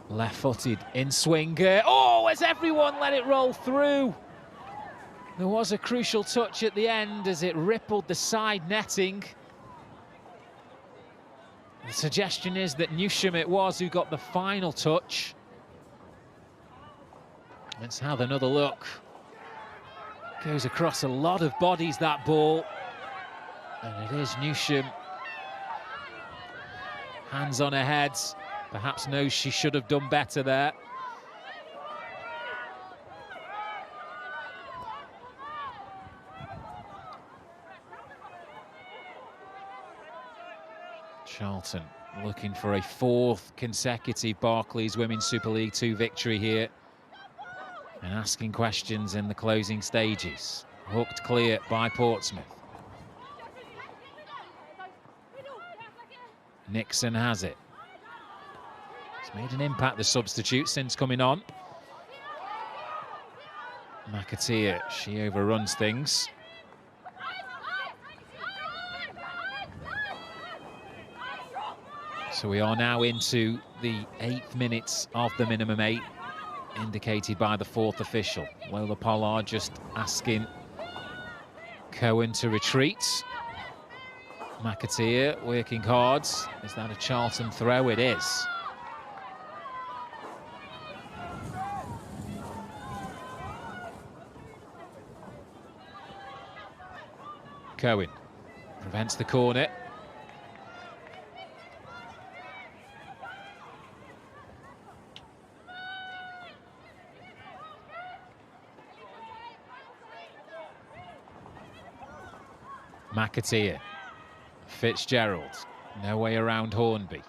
Left-footed in swinger. Oh, has everyone let it roll through? There was a crucial touch at the end as it rippled the side netting. The suggestion is that Newsham it was who got the final touch. Let's have another look. Goes across a lot of bodies, that ball. And it is Newsham. Hands on her head. Perhaps knows she should have done better there. Charlton looking for a 4th consecutive Barclays Women's Super League 2 victory here. And asking questions in the closing stages. Hooked clear by Portsmouth. Nixon has it. He's made an impact, the substitute, since coming on. McAteer, she overruns things. So we are now into the 8th minutes of the minimum 8, indicated by the 4th official. Lola Pollard just asking Cohen to retreat. McAteer working hard. Is that a Charlton throw? It is. Cohen prevents the corner. McAteer, Fitzgerald, no way around Hornby.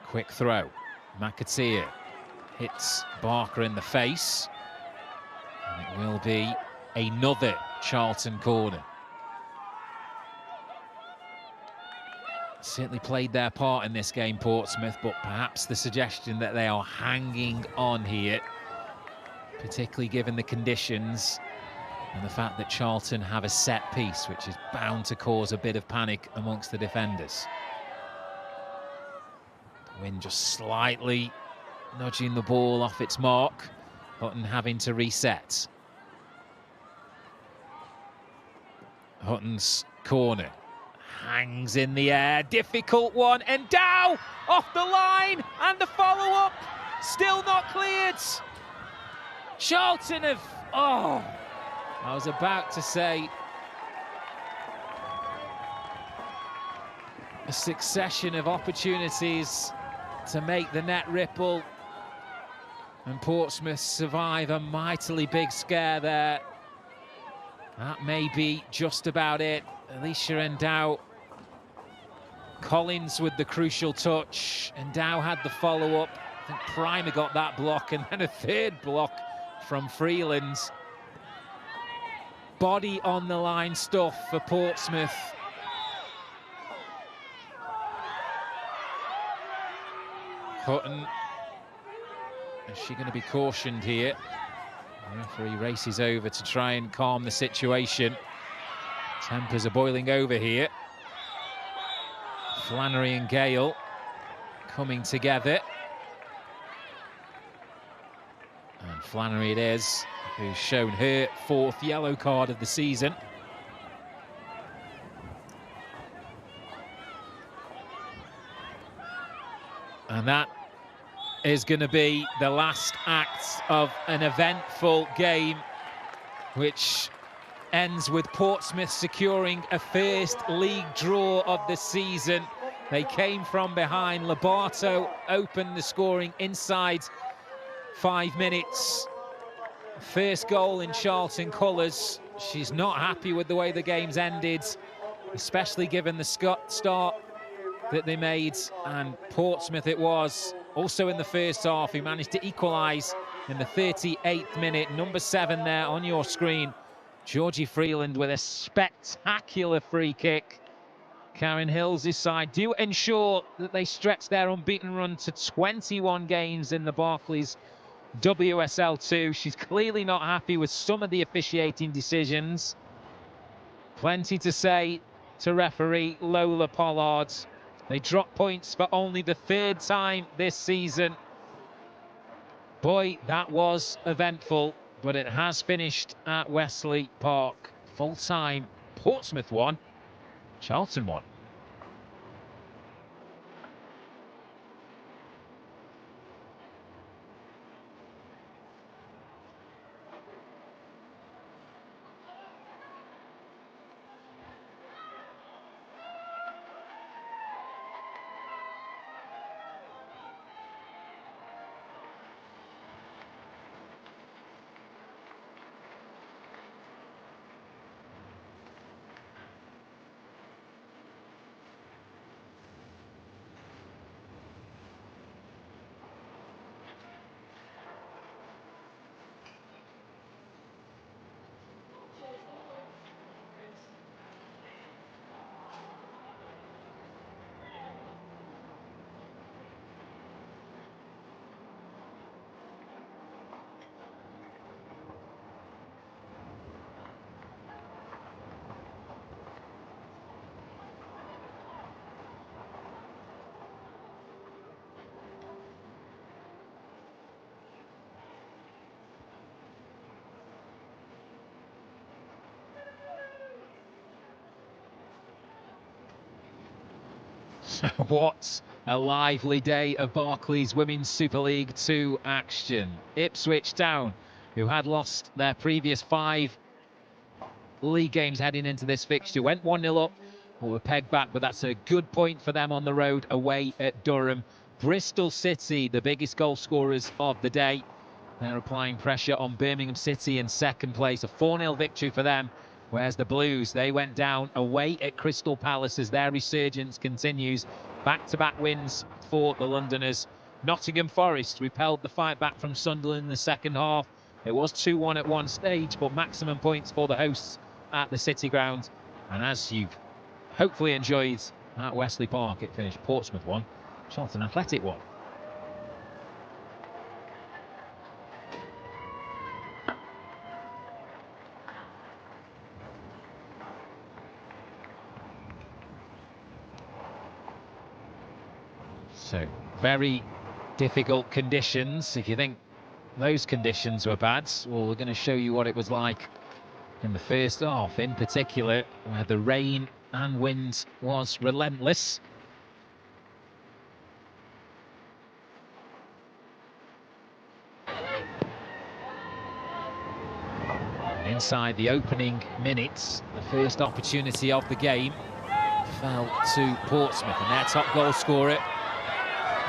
Quick throw, McAteer hits Barker in the face, and it will be another Charlton corner. Certainly played their part in this game, Portsmouth, but perhaps the suggestion that they are hanging on here, particularly given the conditions, and the fact that Charlton have a set piece, which is bound to cause a bit of panic amongst the defenders. Wynn just slightly nudging the ball off its mark. Hutton having to reset. Hutton's corner hangs in the air. Difficult one. Endow off the line, and the follow-up still not cleared. Charlton have... Oh, I was about to say a succession of opportunities to make the net ripple, and Portsmouth survive a mightily big scare there. That may be just about it. Alicia Endow, Collins with the crucial touch. Endow had the follow-up. I think Primer got that block, and then a third block from Freeland. Body on the line stuff for Portsmouth. Hutton, is she going to be cautioned here? The referee races over to try and calm the situation. Tempers are boiling over here. Flannery and Gale coming together. And Flannery it is, who's shown her 4th yellow card of the season. And that is going to be the last act of an eventful game, which ends with Portsmouth securing a first league draw of the season. They came from behind. Lobato opened the scoring inside 5 minutes. First goal in Charlton colours. She's not happy with the way the game's ended, especially given the start that they made. And Portsmouth it was, also in the first half, who managed to equalise in the 38th minute. Number 7 there on your screen, Georgie Freeland, with a spectacular free kick. Karen Hills' side do ensure that they stretch their unbeaten run to 21 games in the Barclays WSL 2. She's clearly not happy with some of the officiating decisions. Plenty to say to referee Lola Pollard. They dropped points for only the 3rd time this season. Boy, that was eventful, but it has finished at Wesley Park. Full time, Portsmouth 1, Charlton 1. What a lively day of Barclays Women's Super League 2 action. Ipswich Town, who had lost their previous 5 league games heading into this fixture, went 1-0 up, but were pegged back, but that's a good point for them on the road away at Durham. Bristol City, the biggest goal scorers of the day. They're applying pressure on Birmingham City in second place. A 4-0 victory for them. Whereas the Blues, they went down away at Crystal Palace as their resurgence continues. Back-to-back wins for the Londoners. Nottingham Forest repelled the fight back from Sunderland in the second half. It was 2-1 at one stage, but maximum points for the hosts at the City Ground. And as you've hopefully enjoyed at Wesley Park, it finished Portsmouth 1, Charlton Athletic 1. So, very difficult conditions. If you think those conditions were bad, well, we're going to show you what it was like in the first half, in particular, where the rain and wind was relentless. And inside the opening minutes, the first opportunity of the game fell to Portsmouth, and their top goal scorer,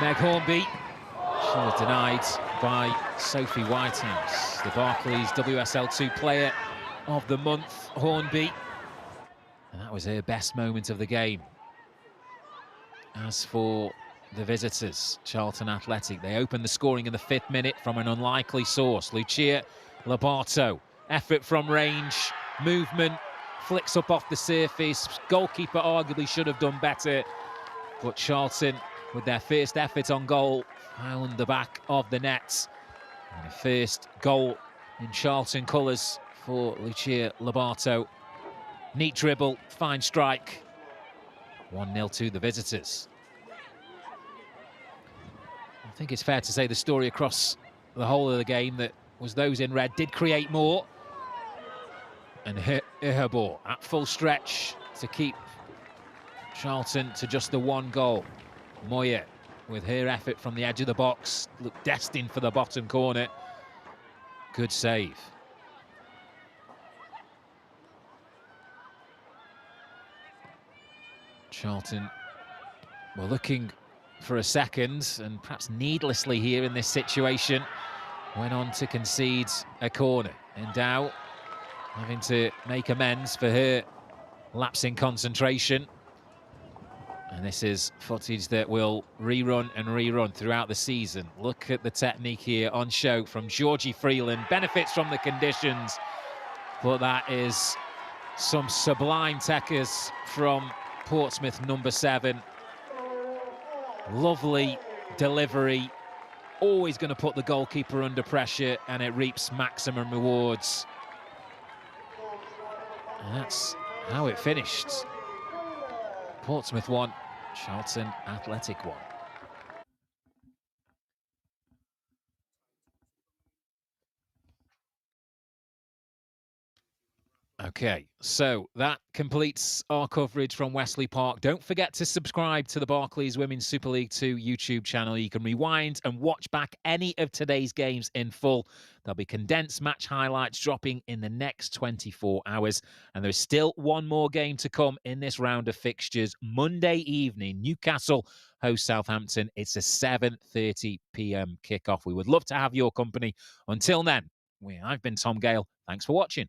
Meg Hornby, she was denied by Sophie Whitehouse, the Barclays WSL 2 Player of the Month, Hornby. And that was her best moment of the game. As for the visitors, Charlton Athletic, they opened the scoring in the 5th minute from an unlikely source. Lucia Lobato, effort from range, movement, flicks up off the surface. Goalkeeper arguably should have done better, but Charlton, with their first effort on goal, found the back of the net. And a first goal in Charlton colours for Lucia Lobato. Neat dribble, fine strike. 1-0 to the visitors. I think it's fair to say the story across the whole of the game that was those in red did create more. And Ihabor at full stretch to keep Charlton to just the 1 goal. Moya, with her effort from the edge of the box, looked destined for the bottom corner. Good save. Charlton were looking for a second, and perhaps needlessly here in this situation, went on to concede a corner. And Dow having to make amends for her lapse in concentration. And this is footage that will rerun and rerun throughout the season. Look at the technique here on show from Georgie Freeland. Benefits from the conditions, but that is some sublime techers from Portsmouth number 7. Lovely delivery. Always going to put the goalkeeper under pressure, and it reaps maximum rewards. And that's how it finished. Portsmouth 1, Charlton Athletic 1. Okay, so that completes our coverage from Wesley Park. Don't forget to subscribe to the Barclays Women's Super League 2 YouTube channel. You can rewind and watch back any of today's games in full. There'll be condensed match highlights dropping in the next 24 hours. And there's still one more game to come in this round of fixtures. Monday evening, Newcastle host Southampton. It's a 7:30 p.m. kickoff. We would love to have your company. Until then, I've been Tom Gale. Thanks for watching.